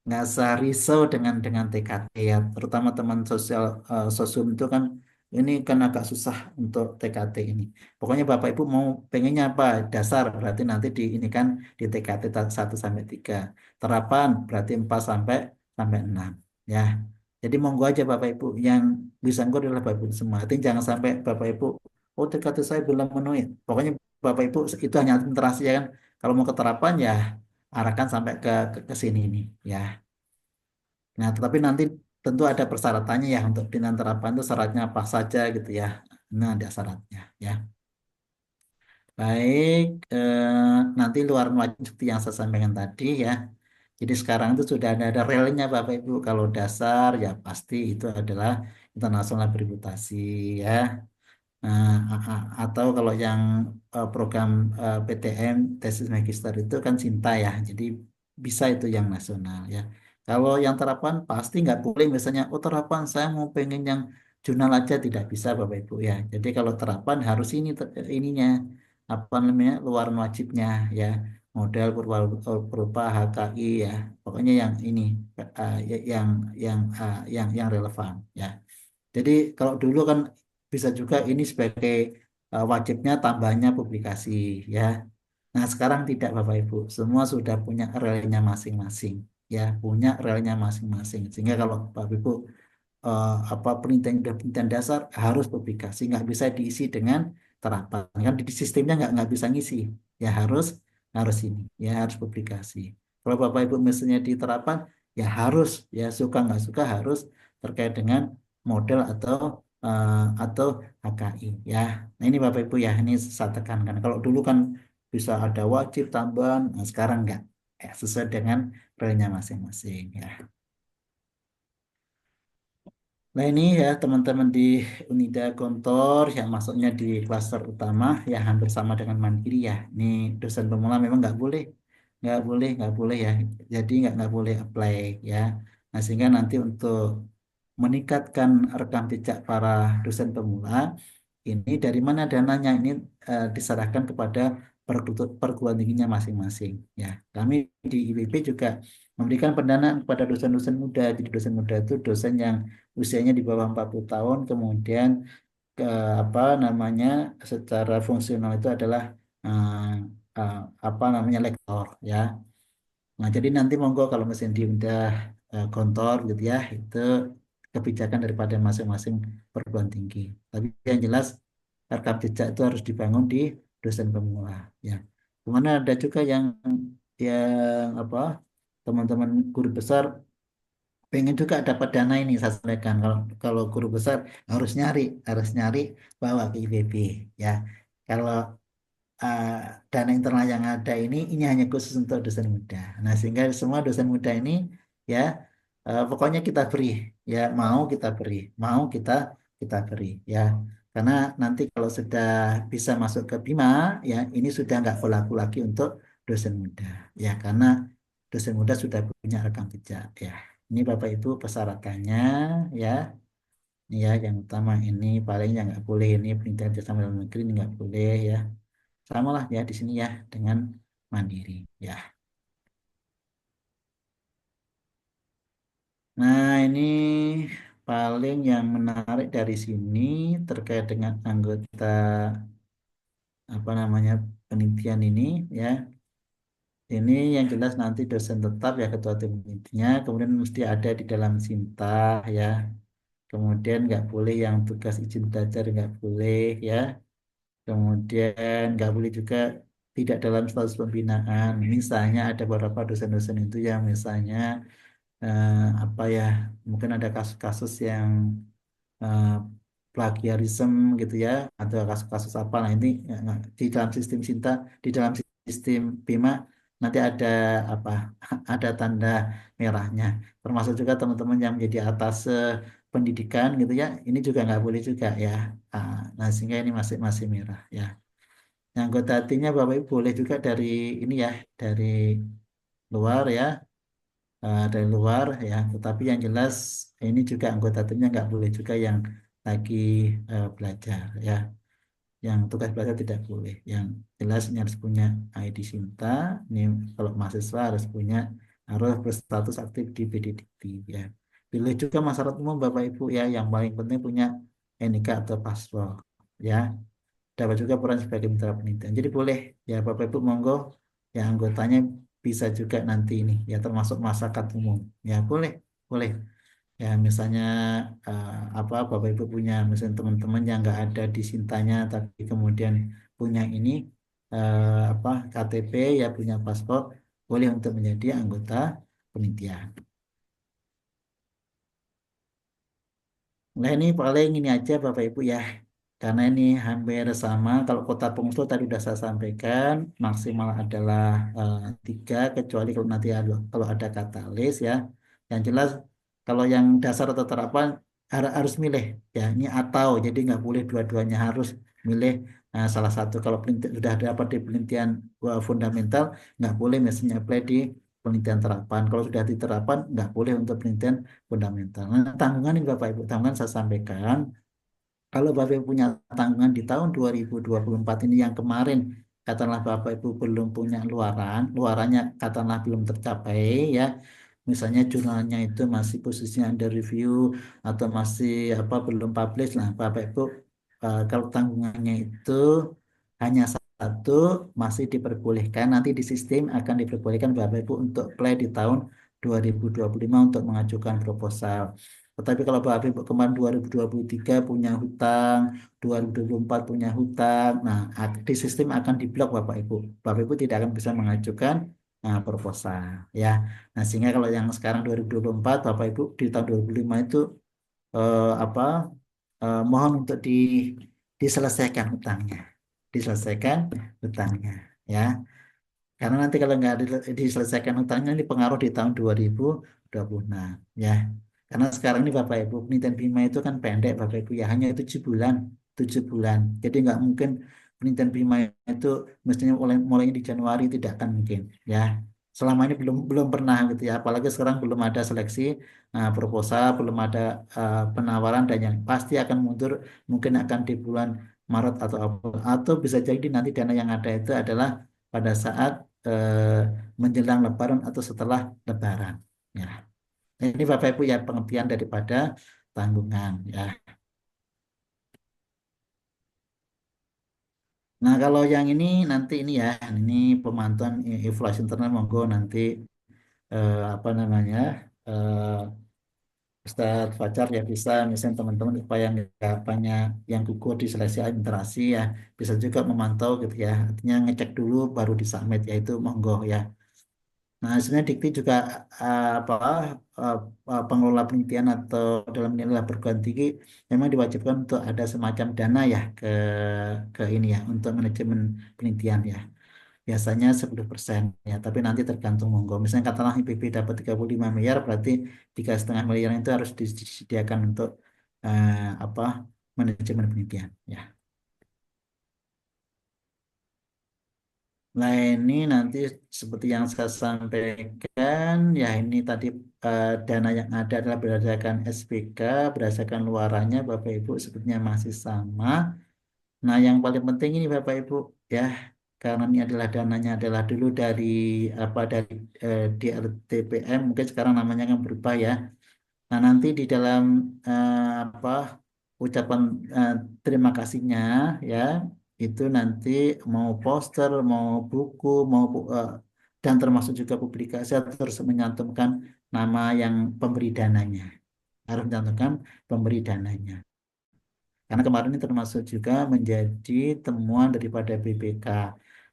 nggak usah risau dengan TKT ya, terutama teman sosial sosum itu kan ini kan agak susah untuk TKT ini. Pokoknya Bapak Ibu mau pengennya apa dasar berarti nanti di ini kan di TKT 1 sampai 3, terapan berarti 4 sampai 6 ya. Jadi monggo aja Bapak Ibu yang bisa engkau adalah Bapak Ibu semua. Artinya jangan sampai Bapak Ibu oh TKT saya belum memenuhi. Pokoknya Bapak Ibu itu hanya administrasi ya kan. Kalau mau keterapan ya arahkan sampai ke sini ini ya. Nah, tetapi nanti tentu ada persyaratannya ya untuk pimpinan terapan itu syaratnya apa saja gitu ya. Nah, ada syaratnya ya. Baik, nanti luar wajib seperti yang saya sampaikan tadi ya. Jadi sekarang itu sudah ada relnya Bapak Ibu. Kalau dasar ya pasti itu adalah internasional bereputasi ya. Atau kalau yang program PTM tesis magister itu kan Sinta ya, jadi bisa itu yang nasional ya. Kalau yang terapan pasti nggak boleh misalnya, oh terapan saya mau pengen yang jurnal aja tidak bisa Bapak Ibu ya. Jadi kalau terapan harus ini ininya apa namanya luaran wajibnya ya, model berupa HKI ya. Pokoknya yang ini yang relevan ya. Jadi kalau dulu kan bisa juga ini sebagai wajibnya tambahnya publikasi ya. Nah, sekarang tidak Bapak Ibu, semua sudah punya relnya masing-masing ya, punya relnya masing-masing. Sehingga kalau Bapak Ibu apa penelitian dasar harus publikasi, nggak bisa diisi dengan terapan. Kan di sistemnya nggak bisa ngisi, ya harus harus ini, ya harus publikasi. Kalau Bapak Ibu misalnya di terapan, ya harus, ya suka nggak suka harus terkait dengan model atau HKI ya. Nah ini Bapak Ibu ya, ini saya tekankan. Kalau dulu kan bisa ada wajib tambahan, nah sekarang nggak, ya, sesuai dengan relnya masing-masing ya. Nah ini ya teman-teman di Unida Gontor yang masuknya di klaster utama ya hampir sama dengan Mandiri ya. Ini dosen pemula memang nggak boleh ya. Jadi nggak boleh apply ya. Nah sehingga nanti untuk meningkatkan rekam jejak para dosen pemula ini dari mana dananya ini diserahkan kepada perguruan tingginya masing-masing ya. Kami di IPB juga memberikan pendanaan kepada dosen-dosen muda. Jadi dosen muda itu dosen yang usianya di bawah 40 tahun kemudian ke apa namanya secara fungsional itu adalah eh, eh, apa namanya lektor ya. Nah, jadi nanti monggo kalau mesin di udah kontor gitu ya, itu kebijakan daripada masing-masing perguruan tinggi. Tapi yang jelas rekam jejak itu harus dibangun di dosen pemula ya. Kemana ada juga yang apa teman-teman guru besar pengen juga dapat dana ini saya sampaikan kalau kalau guru besar harus nyari bawa ke IPB ya. Kalau uh, dana internal yang ada ini hanya khusus untuk dosen muda. Nah, sehingga semua dosen muda ini ya pokoknya kita beri ya, mau kita beri ya. Karena nanti kalau sudah bisa masuk ke Bima ya, ini sudah nggak berlaku lagi untuk dosen muda ya, karena dosen muda sudah punya rekam jejak ya. Ini Bapak Ibu persyaratannya ya. Ini ya yang utama ini paling yang nggak boleh ini penelitian jasa dalam negeri ini nggak boleh ya. Sama lah ya di sini ya dengan mandiri ya. Nah ini paling yang menarik dari sini terkait dengan anggota apa namanya penelitian ini ya. Ini yang jelas nanti dosen tetap ya ketua tim penelitiannya, kemudian mesti ada di dalam Sinta ya. Kemudian nggak boleh yang tugas izin belajar nggak boleh ya. Kemudian nggak boleh juga tidak dalam status pembinaan. Misalnya ada beberapa dosen-dosen itu yang misalnya eh, apa ya, mungkin ada kasus-kasus yang eh, plagiarisme gitu ya, atau kasus-kasus apa. Nah ini di dalam sistem Sinta, di dalam sistem Bima nanti ada apa? Ada tanda merahnya. Termasuk juga teman-teman yang menjadi atas pendidikan gitu ya, ini juga nggak boleh juga ya. Nah sehingga ini masih masih merah ya. Yang anggota timnya Bapak Ibu boleh juga dari ini ya, dari luar ya, dari luar ya. Tetapi yang jelas ini juga anggota timnya nggak boleh juga yang lagi belajar ya. Yang tugas belajar tidak boleh. Yang jelas ini harus punya ID Sinta. Ini kalau mahasiswa harus berstatus aktif di PDDikti ya. Pilih juga masyarakat umum Bapak Ibu ya. Yang paling penting punya NIK atau paspor ya. Dapat juga peran sebagai mitra penelitian. Jadi boleh ya Bapak Ibu monggo ya anggotanya bisa juga nanti ini ya termasuk masyarakat umum ya boleh ya misalnya apa Bapak Ibu punya misalnya teman-teman yang nggak ada di Sintanya tapi kemudian punya ini apa KTP ya punya paspor boleh untuk menjadi anggota penelitian. Nah ini paling ini aja Bapak Ibu ya. Karena ini hampir sama. Kalau kota pengusul tadi sudah saya sampaikan maksimal adalah 3 kecuali kalau nanti kalau ada katalis ya. Yang jelas kalau yang dasar atau terapan harus milih ya. Ini atau jadi nggak boleh dua-duanya harus milih salah satu. Kalau sudah dapat di penelitian fundamental nggak boleh misalnya apply di penelitian terapan. Kalau sudah di terapan nggak boleh untuk penelitian fundamental. Nah, tanggungan ini Bapak Ibu, tanggungan saya sampaikan. Kalau Bapak Ibu punya tanggungan di tahun 2024 ini yang kemarin katakanlah Bapak Ibu belum punya luarannya katakanlah belum tercapai ya. Misalnya jurnalnya itu masih posisinya under review atau masih apa belum publish. Nah, Bapak Ibu kalau tanggungannya itu hanya satu, masih diperbolehkan nanti di sistem akan diperbolehkan Bapak Ibu untuk play di tahun 2025 untuk mengajukan proposal. Tetapi kalau Bapak Ibu kemarin 2023 punya hutang, 2024 punya hutang, nah di sistem akan diblok Bapak Ibu. Bapak Ibu tidak akan bisa mengajukan proposal ya. Nah, sehingga kalau yang sekarang 2024 Bapak Ibu di tahun 2005 itu apa mohon untuk diselesaikan hutangnya. Diselesaikan hutangnya ya. Karena nanti kalau nggak diselesaikan hutangnya ini pengaruh di tahun 2026 ya. Karena sekarang ini Bapak Ibu penelitian BIMA itu kan pendek Bapak Ibu ya hanya 7 bulan, 7 bulan. Jadi nggak mungkin penelitian BIMA itu mestinya mulainya di Januari tidak akan mungkin ya. Selama ini belum belum pernah gitu ya. Apalagi sekarang belum ada seleksi proposal, belum ada penawaran dan yang pasti akan mundur mungkin akan di bulan Maret atau April atau bisa jadi nanti dana yang ada itu adalah pada saat menjelang Lebaran atau setelah Lebaran. Ya, ini Bapak Ibu ya pengertian daripada tanggungan. Ya, nah kalau yang ini nanti ini ya, ini pemantauan evaluasi internal monggo nanti apa namanya Ustadz Fajar ya bisa misalnya teman-teman supaya nggak banyak yang gugur di seleksi administrasi ya bisa juga memantau gitu ya artinya ngecek dulu baru disubmit ya itu monggo ya. Nah, sebenarnya Dikti juga apa uh, pengelola penelitian atau dalam nilai perguruan tinggi memang diwajibkan untuk ada semacam dana ya ke ini ya untuk manajemen penelitian ya. Biasanya 10% ya, tapi nanti tergantung monggo. Misalnya katakanlah IPB dapat 35 miliar berarti 3,5 miliar itu harus disediakan untuk apa manajemen penelitian ya. Nah ini nanti seperti yang saya sampaikan, ya ini tadi dana yang ada adalah berdasarkan SPK, berdasarkan luarannya Bapak Ibu sepertinya masih sama. Nah yang paling penting ini Bapak Ibu ya, karena ini adalah dananya adalah dulu dari apa dari DLTPM, mungkin sekarang namanya kan berubah ya. Nah, nanti di dalam apa ucapan eh, terima kasihnya ya, itu nanti mau poster, mau buku, dan termasuk juga publikasi harus menyantumkan nama yang pemberi dananya. Harus mencantumkan pemberi dananya. Karena kemarin ini termasuk juga menjadi temuan daripada BPK.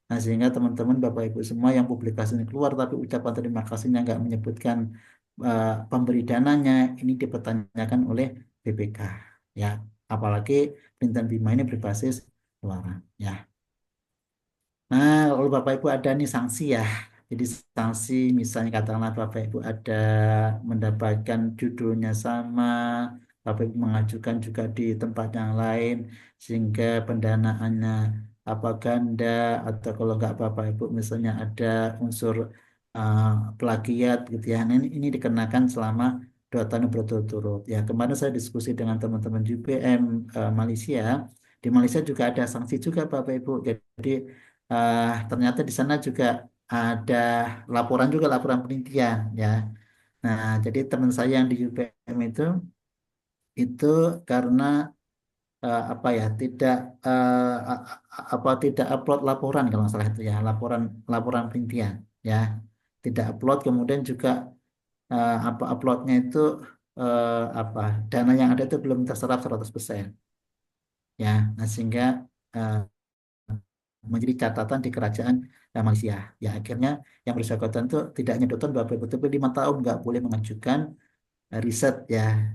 Nah, sehingga teman-teman Bapak Ibu semua yang publikasi ini keluar tapi ucapan terima kasihnya nggak menyebutkan pemberi dananya, ini dipertanyakan oleh BPK. Ya, apalagi Pinten Bima ini berbasis luaran. Ya. Nah, kalau Bapak Ibu ada nih sanksi ya. Jadi sanksi misalnya katakanlah Bapak Ibu ada mendapatkan judulnya sama, Bapak Ibu mengajukan juga di tempat yang lain sehingga pendanaannya apa ganda atau kalau enggak Bapak Ibu misalnya ada unsur uh, plagiat gitu ya. Nah, ini dikenakan selama 2 tahun berturut-turut. Ya, kemarin saya diskusi dengan teman-teman UPM Malaysia. Di Malaysia juga ada sanksi juga Bapak Ibu. Jadi ternyata di sana juga ada laporan juga laporan penelitian ya. Nah, jadi teman saya yang di UPM itu karena apa ya tidak apa tidak upload laporan kalau nggak salah itu ya laporan laporan penelitian ya tidak upload kemudian juga apa uploadnya itu apa dana yang ada itu belum terserap 100% ya nah sehingga eh, menjadi catatan di kerajaan Malaysia. Ya akhirnya yang bersangkutan itu tidak nyedotan bahwa betul-betul 5 tahun nggak boleh mengajukan riset ya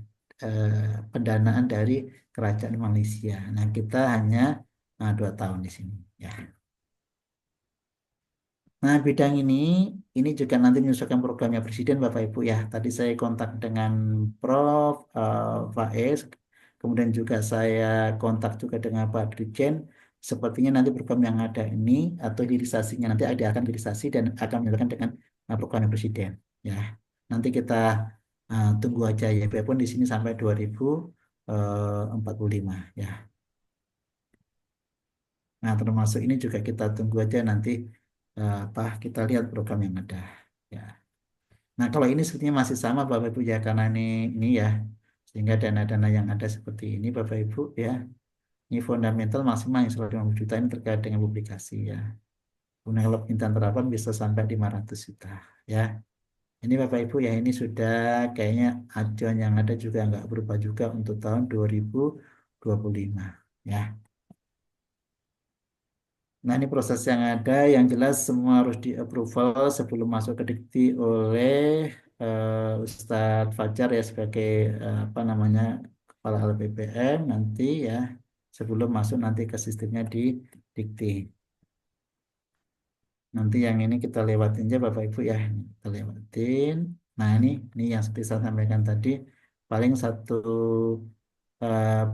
pendanaan dari kerajaan Malaysia. Nah kita hanya 2 tahun di sini. Ya. Nah bidang ini juga nanti menyesuaikan programnya Presiden Bapak Ibu ya. Tadi saya kontak dengan Prof. Faiz, kemudian juga saya kontak juga dengan Pak Dirjen. Sepertinya nanti program yang ada ini atau hilirisasinya nanti ada akan hilirisasi dan akan menyesuaikan dengan programnya Presiden. Ya, nanti kita tunggu aja ya. Biarpun di sini sampai 2045 ya. Nah, termasuk ini juga kita tunggu aja nanti apa kita lihat program yang ada. Ya. Nah, kalau ini sepertinya masih sama Bapak Ibu ya karena ini ya sehingga dana-dana yang ada seperti ini Bapak Ibu ya. Ini fundamental maksimal yang 150 juta ini terkait dengan publikasi ya. Kemudian kalau intan terapan bisa sampai 500 juta ya. Ini Bapak Ibu ya ini sudah kayaknya acuan yang ada juga nggak berubah juga untuk tahun 2025 ya. Nah ini proses yang ada yang jelas semua harus di approval sebelum masuk ke Dikti oleh Ustadz Fajar ya sebagai apa namanya Kepala LPPM nanti ya sebelum masuk nanti ke sistemnya di Dikti. Nanti yang ini kita lewatin aja Bapak Ibu ya. Ini kita lewatin. Nah ini yang seperti saya sampaikan tadi paling satu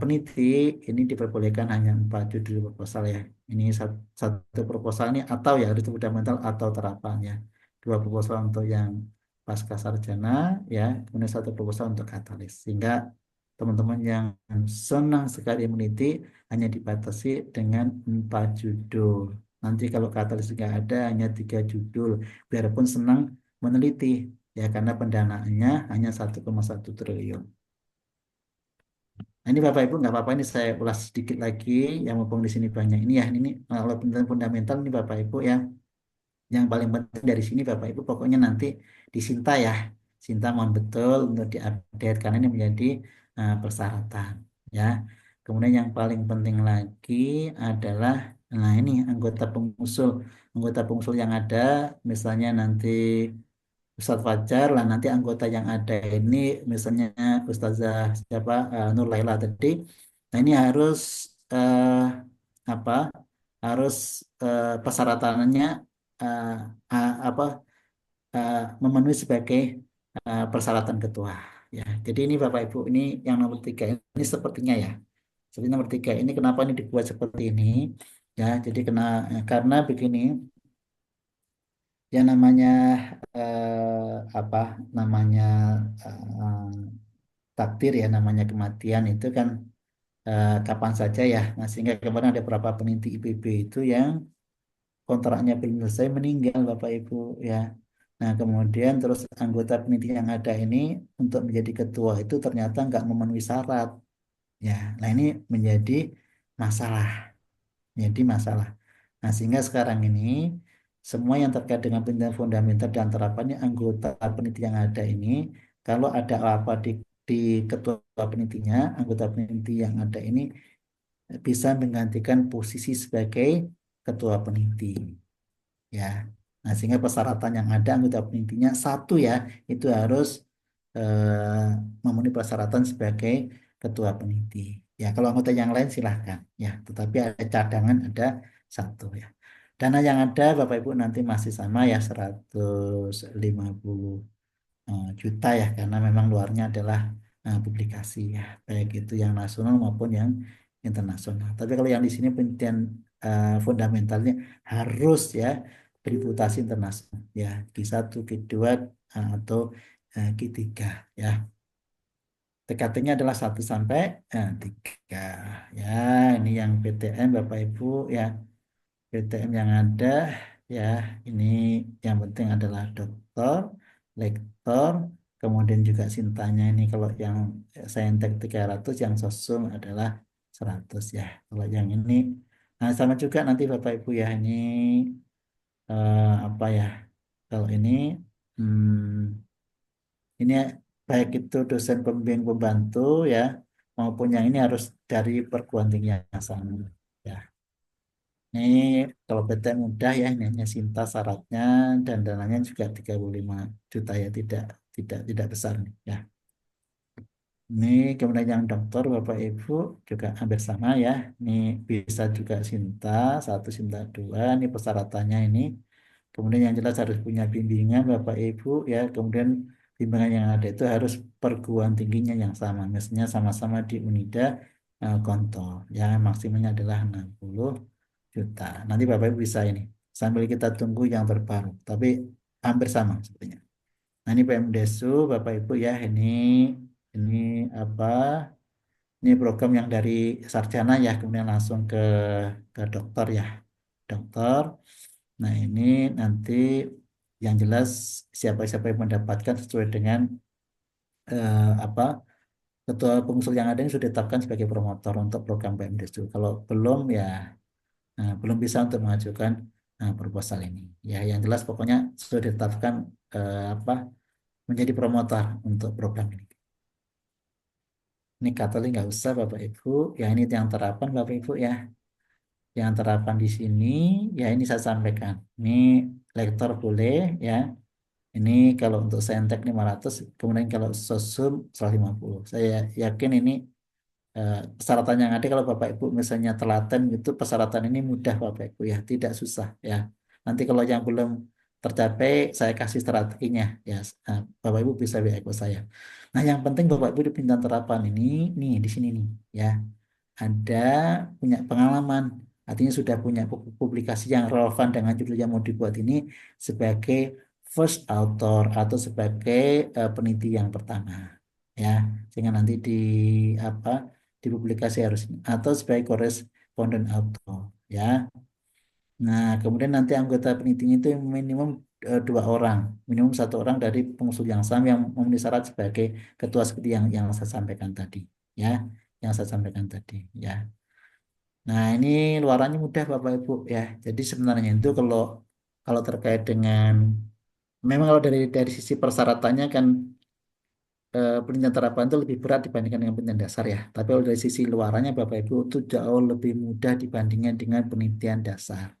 peneliti ini diperbolehkan hanya 4 judul proposal ya. Ini satu proposal ini atau ya itu fundamental atau terapan ya. 2 proposal untuk yang pasca sarjana ya, kemudian 1 proposal untuk katalis. Sehingga teman-teman yang senang sekali meneliti hanya dibatasi dengan 4 judul. Nanti kalau katalis nggak ada hanya 3 judul. Biarpun senang meneliti ya karena pendanaannya hanya 1,1 triliun. Nah, ini Bapak Ibu nggak apa-apa ini saya ulas sedikit lagi yang mumpung di sini banyak ini ya ini kalau penelitian fundamental ini Bapak Ibu ya yang paling penting dari sini Bapak Ibu pokoknya nanti disinta ya Sinta mohon betul untuk diupdate karena ini menjadi persyaratan ya kemudian yang paling penting lagi adalah nah ini anggota pengusul yang ada misalnya nanti Ustadz Fajar lah nanti anggota yang ada ini misalnya Ustazah siapa Nur Laila tadi nah ini harus eh, apa harus persyaratannya eh, apa memenuhi sebagai persyaratan ketua ya jadi ini Bapak Ibu ini yang nomor 3 ini sepertinya ya seperti nomor 3 ini kenapa ini dibuat seperti ini ya jadi karena begini yang namanya apa namanya eh, takdir ya namanya kematian itu kan kapan saja ya. Nah, sehingga kemarin ada beberapa peneliti IPB itu yang kontraknya belum selesai meninggal Bapak Ibu ya. Nah, kemudian terus anggota peneliti yang ada ini untuk menjadi ketua itu ternyata nggak memenuhi syarat ya. Nah, ini menjadi masalah. Jadi masalah. Nah, sehingga sekarang ini semua yang terkait dengan penelitian fundamental dan terapannya anggota peneliti yang ada ini, kalau ada apa di ketua penelitinya, anggota peneliti yang ada ini bisa menggantikan posisi sebagai ketua peneliti. Ya, nah sehingga persyaratan yang ada anggota penelitinya satu ya, itu harus memenuhi persyaratan sebagai ketua peneliti. Ya, kalau anggota yang lain silahkan. Ya, tetapi ada cadangan ada satu ya. Dana yang ada Bapak Ibu nanti masih sama ya 150 juta ya karena memang luarnya adalah publikasi ya baik itu yang nasional maupun yang internasional. Tapi kalau yang di sini penelitian fundamentalnya harus ya bereputasi internasional ya Q1, Q2 atau Q3 ya. TKT-nya adalah 1 sampai 3 ya. Ini yang PTN Bapak Ibu ya. PTM yang ada ya ini yang penting adalah doktor, lektor, kemudian juga sintanya ini kalau yang saintek 300 yang sosum adalah 100 ya. Kalau yang ini nah sama juga nanti Bapak Ibu ya ini apa ya? Kalau ini baik itu dosen pembimbing pembantu ya maupun yang ini harus dari perguruan tinggi yang sama ya. Ini kalau PTN mudah ya, ini hanya Sinta syaratnya dan dananya juga 35 juta ya, tidak besar nih ya. Ini kemudian yang dokter Bapak Ibu juga hampir sama ya. Ini bisa juga Sinta, 1 Sinta 2, ini persyaratannya ini. Kemudian yang jelas harus punya bimbingan Bapak Ibu ya. Kemudian bimbingan yang ada itu harus perguruan tingginya yang sama. Misalnya sama-sama di Unida Kontol. Ya maksimalnya adalah 60 juta. Nanti Bapak Ibu bisa ini sambil kita tunggu yang terbaru. Tapi hampir sama sepertinya. Nah ini PMDSU Bapak Ibu ya ini apa Ini program yang dari sarjana ya, kemudian langsung ke dokter ya, dokter. Nah ini nanti yang jelas siapa-siapa yang mendapatkan sesuai dengan apa ketua pengusul yang ada yang sudah ditetapkan sebagai promotor untuk program PMDes itu. Kalau belum ya belum bisa untuk mengajukan proposal ini. Ya yang jelas pokoknya sudah ditetapkan apa menjadi promotor untuk program ini. Ini Katolik nggak usah Bapak Ibu. Ya ini yang terapan Bapak Ibu ya. Yang terapan di sini ya ini saya sampaikan. Ini lektor boleh ya. Ini kalau untuk Saintek 500, kemudian kalau Sosum 150. Saya yakin ini persyaratan yang ada kalau Bapak Ibu misalnya telaten gitu, persyaratan ini mudah Bapak Ibu ya, tidak susah ya. Nanti kalau yang belum tercapai saya kasih strateginya ya. Bapak Ibu bisa WA ke saya. Nah, yang penting Bapak Ibu di bintang terapan ini nih di sini nih ya. Ada punya pengalaman, artinya sudah punya publikasi yang relevan dengan judul yang mau dibuat ini sebagai first author atau sebagai peneliti yang pertama ya, sehingga nanti di apa dipublikasi harus atau sebagai koresponden author ya. Nah, kemudian nanti anggota penelitinya itu minimum 2 orang, minimum 1 orang dari pengusul yang sama yang memenuhi syarat sebagai ketua seperti yang saya sampaikan tadi ya, yang saya sampaikan tadi ya. Nah, ini luarannya mudah Bapak Ibu ya. Jadi sebenarnya itu kalau kalau terkait dengan memang kalau dari sisi persyaratannya kan penelitian terapan itu lebih berat dibandingkan dengan penelitian dasar ya. Tapi kalau dari sisi luarannya Bapak Ibu itu jauh lebih mudah dibandingkan dengan penelitian dasar.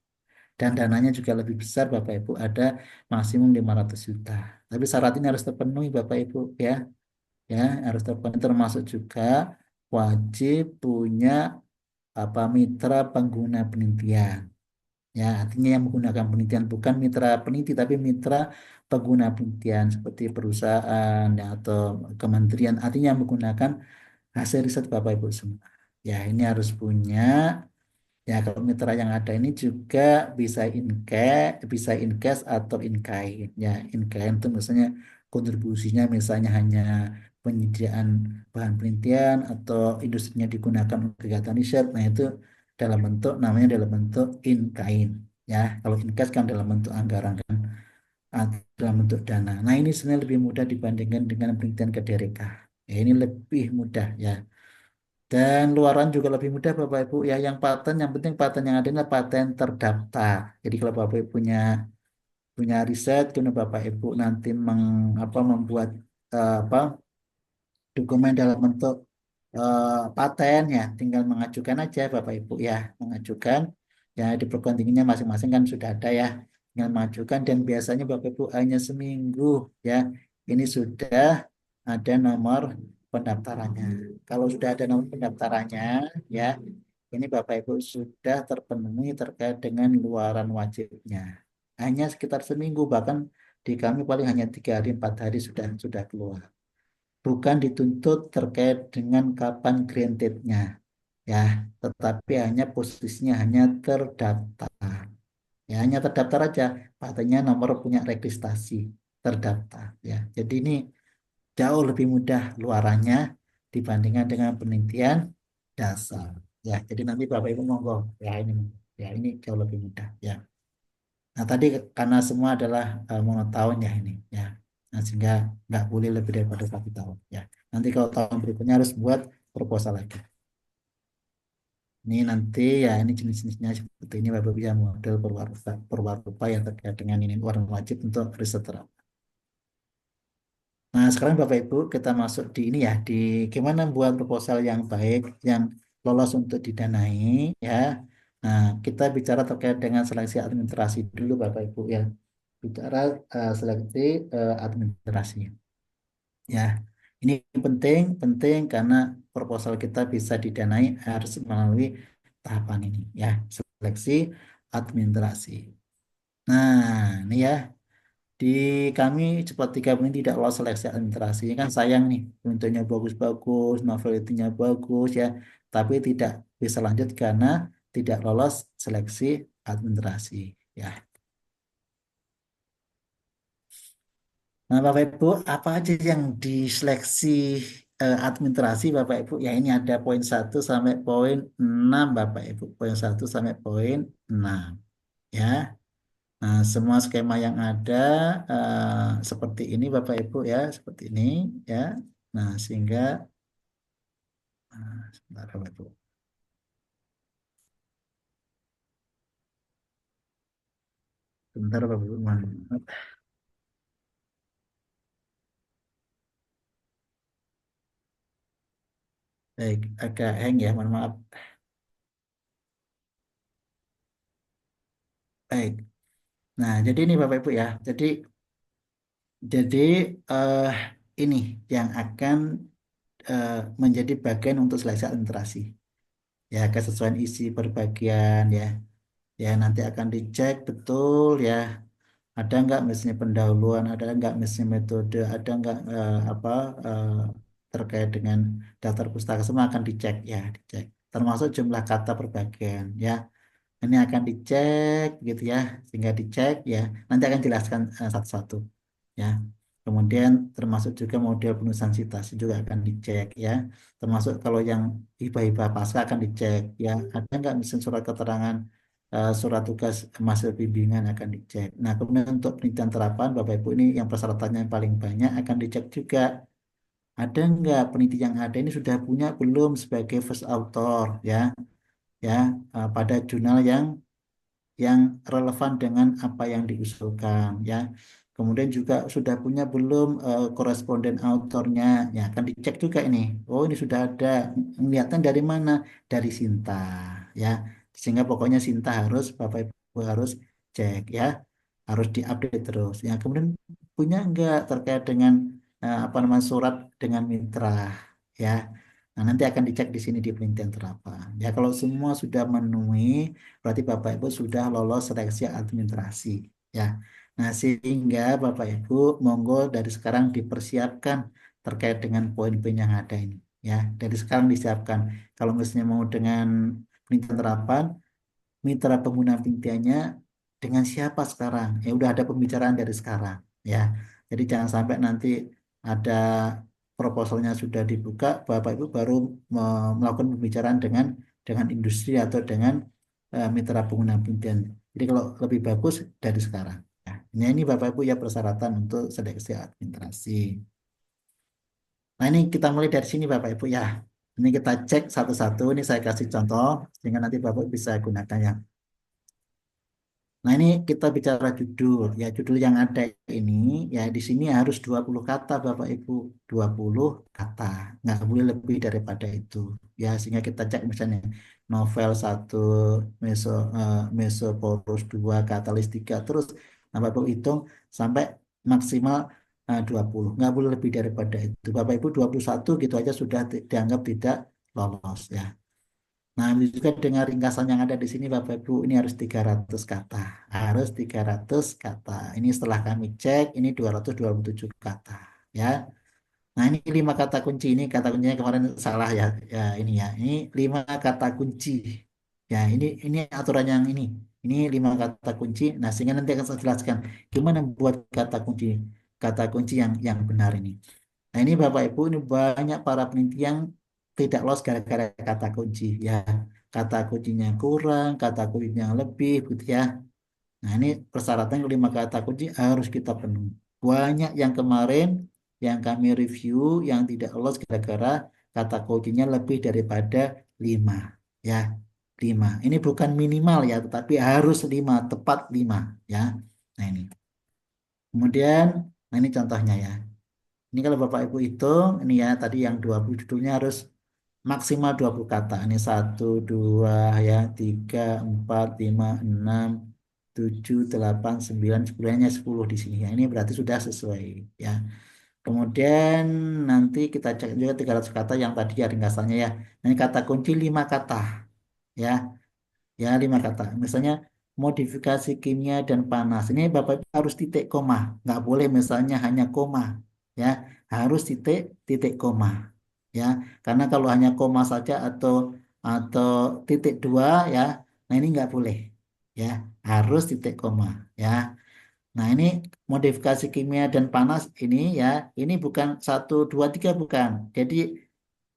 Dan dananya juga lebih besar Bapak Ibu, ada maksimum 500 juta. Tapi syarat ini harus terpenuhi Bapak Ibu ya. Ya, harus terpenuhi termasuk juga wajib punya apa mitra pengguna penelitian. Ya, artinya yang menggunakan penelitian bukan mitra peneliti tapi mitra pengguna penelitian seperti perusahaan ya, atau kementerian. Artinya yang menggunakan hasil riset Bapak Ibu semua. Ya, ini harus punya. Ya, kalau mitra yang ada ini juga bisa in cash, bisa in cash atau in kind. Ya, in kind itu misalnya kontribusinya misalnya hanya penyediaan bahan penelitian atau industrinya digunakan untuk kegiatan riset. Nah, itu dalam bentuk namanya dalam bentuk in kind. Ya, kalau in cash kan dalam bentuk anggaran kan, dalam bentuk dana. Nah, ini sebenarnya lebih mudah dibandingkan dengan penelitian KDRK. Ya, ini lebih mudah ya. Dan luaran juga lebih mudah Bapak Ibu ya. Yang paten, yang penting paten yang ada adalah paten terdaftar. Jadi kalau Bapak Ibu punya punya riset, kemudian Bapak Ibu nanti membuat apa dokumen dalam bentuk paten ya, tinggal mengajukan aja Bapak Ibu ya, mengajukan ya di perguruan tingginya masing-masing kan sudah ada ya, tinggal mengajukan dan biasanya Bapak Ibu hanya seminggu ya, ini sudah ada nomor pendaftarannya. Kalau sudah ada nomor pendaftarannya ya, ini Bapak Ibu sudah terpenuhi terkait dengan luaran wajibnya. Hanya sekitar seminggu, bahkan di kami paling hanya 3 hari 4 hari sudah keluar. Bukan dituntut terkait dengan kapan granted-nya ya, tetapi hanya posisinya hanya terdaftar. Ya, hanya terdaftar aja, patentnya nomor punya registrasi terdaftar ya. Jadi ini jauh lebih mudah luarannya dibandingkan dengan penelitian dasar. Ya, jadi nanti Bapak Ibu monggo ya ini jauh lebih mudah ya. Nah, tadi karena semua adalah monotahun ya ini ya. Nah, sehingga nggak boleh lebih daripada 1 tahun ya. Nanti kalau tahun berikutnya harus buat proposal lagi. Ini nanti ya ini jenis-jenisnya seperti ini Bapak bisa model perwarupa yang terkait dengan ini warna wajib untuk riset terapkan. Nah, sekarang Bapak Ibu kita masuk di ini ya, di gimana buat proposal yang baik, yang lolos untuk didanai ya. Nah, kita bicara terkait dengan seleksi administrasi dulu Bapak Ibu ya. Bicara seleksi administrasi. Ya, ini penting, penting karena proposal kita bisa didanai harus melalui tahapan ini ya, seleksi administrasi. Nah, ini ya. Di kami cepat 3 menit tidak lolos seleksi administrasi kan sayang nih, bentuknya bagus-bagus, novelty-nya bagus ya, tapi tidak bisa lanjut karena tidak lolos seleksi administrasi ya. Nah Bapak Ibu apa aja yang diseleksi administrasi Bapak Ibu, ya ini ada poin 1 sampai poin 6 Bapak Ibu, poin 1 sampai poin 6 ya. Nah, semua skema yang ada seperti ini Bapak Ibu ya, seperti ini ya. Nah, sehingga sebentar Bapak Ibu. Sebentar Bapak Ibu. Baik, agak hang ya, mohon maaf. Baik. Nah, jadi ini Bapak Ibu ya. Jadi eh, ini yang akan eh, menjadi bagian untuk seleksi administrasi. Ya, kesesuaian isi berbagian ya. Ya, nanti akan dicek betul ya. Ada nggak misalnya pendahuluan, ada nggak misalnya metode, ada nggak eh, terkait dengan daftar pustaka, semua akan dicek ya, dicek. Termasuk jumlah kata per bagian ya. Ini akan dicek gitu ya, sehingga dicek ya. Nanti akan jelaskan satu-satu ya. Kemudian termasuk juga model penulisan citasi juga akan dicek ya. Termasuk kalau yang hibah-hibah pasca akan dicek ya. Ada nggak misalnya surat keterangan, surat tugas hasil bimbingan akan dicek. Nah, kemudian untuk penelitian terapan Bapak Ibu ini yang persyaratannya yang paling banyak akan dicek juga. Ada nggak peneliti yang ada ini sudah punya belum sebagai first author ya, ya pada jurnal yang relevan dengan apa yang diusulkan ya. Kemudian juga sudah punya belum koresponden autornya, ya akan dicek juga ini. Oh, ini sudah ada. Kelihatan dari mana? Dari Sinta ya. Sehingga pokoknya Sinta harus Bapak Ibu harus cek ya. Harus diupdate terus. Ya, kemudian punya enggak terkait dengan apa namanya surat dengan mitra ya. Nah, nanti akan dicek di sini di penelitian terapan. Ya, kalau semua sudah memenuhi, berarti Bapak Ibu sudah lolos seleksi administrasi. Ya, nah sehingga Bapak Ibu monggo dari sekarang dipersiapkan terkait dengan poin-poin yang ada ini. Ya, dari sekarang disiapkan. Kalau misalnya mau dengan penelitian terapan, mitra pengguna penelitiannya dengan siapa sekarang? Ya udah ada pembicaraan dari sekarang. Ya, jadi jangan sampai nanti ada proposalnya sudah dibuka, Bapak Ibu baru melakukan pembicaraan dengan industri atau dengan mitra pengguna penelitian. Jadi kalau lebih bagus dari sekarang. Ya, ini Bapak Ibu ya persyaratan untuk seleksi administrasi. Nah ini kita mulai dari sini Bapak Ibu ya. Ini kita cek satu-satu. Ini saya kasih contoh sehingga nanti Bapak bisa gunakan ya. Nah, ini kita bicara judul. Ya, judul yang ada ini, ya di sini harus 20 kata, Bapak Ibu. 20 kata. Nggak boleh lebih daripada itu. Ya, sehingga kita cek misalnya novel satu, Mesoporus 2, Katalis 3. Terus, nah, Bapak Ibu hitung sampai maksimal 20. Nggak boleh lebih daripada itu. Bapak Ibu 21 gitu aja sudah dianggap tidak lolos ya. Nah, ini juga dengan ringkasan yang ada di sini Bapak Ibu, ini harus 300 kata. Harus 300 kata. Ini setelah kami cek, ini 227 kata. Ya. Nah, ini 5 kata kunci. Ini kata kuncinya kemarin salah ya. Ya, ini ya. Ini 5 kata kunci. Ya, ini aturan yang ini. Ini 5 kata kunci. Nah, sehingga nanti akan saya jelaskan gimana buat kata kunci yang benar ini. Nah ini Bapak Ibu ini banyak para peneliti yang tidak lolos gara-gara kata kunci ya. Kata kuncinya kurang, kata kuncinya lebih gitu ya. Nah ini persyaratan 5 kata kunci harus kita penuhi. Banyak yang kemarin yang kami review yang tidak lolos gara-gara kata kuncinya lebih daripada 5 ya. 5. Ini bukan minimal ya, tetapi harus 5, tepat 5 ya. Nah ini. Kemudian, nah ini contohnya ya. Ini kalau Bapak Ibu hitung, ini ya tadi yang 20 judulnya harus maksimal 20 kata. Ini 1, 2, ya, 3, 4, 5, 6, 7, 8, 9, 10, hanya 10 di sini. Ya, ini berarti sudah sesuai. Ya. Kemudian nanti kita cek juga 300 kata yang tadi ya ringkasannya ya. Ini kata kunci 5 kata. Ya, ya 5 kata. Misalnya modifikasi kimia dan panas. Ini Bapak Ibu harus titik koma. Nggak boleh misalnya hanya koma. Ya, harus titik titik koma. Ya, karena kalau hanya koma saja atau titik dua ya, nah ini nggak boleh. Ya, harus titik koma. Ya, Nah, ini modifikasi kimia dan panas ini ya, ini bukan satu, dua, tiga, bukan. Jadi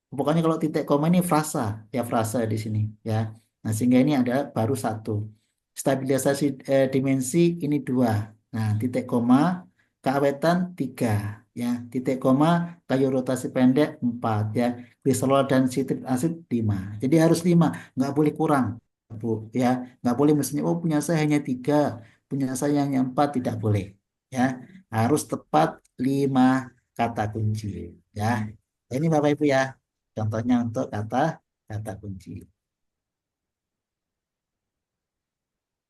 pokoknya kalau titik koma ini frasa, ya frasa di sini ya. Nah, sehingga ini ada baru satu. Stabilisasi dimensi ini dua. Nah, titik koma, keawetan tiga, ya. Titik koma, kayu rotasi pendek empat, ya. Gliserol dan sitrik asid lima. Jadi harus lima, nggak boleh kurang, Bu, ya. Nggak boleh misalnya, oh punya saya hanya tiga, punya saya hanya empat, tidak boleh, ya. Harus tepat lima kata kunci, ya. Ini Bapak Ibu ya. Contohnya untuk kata kunci.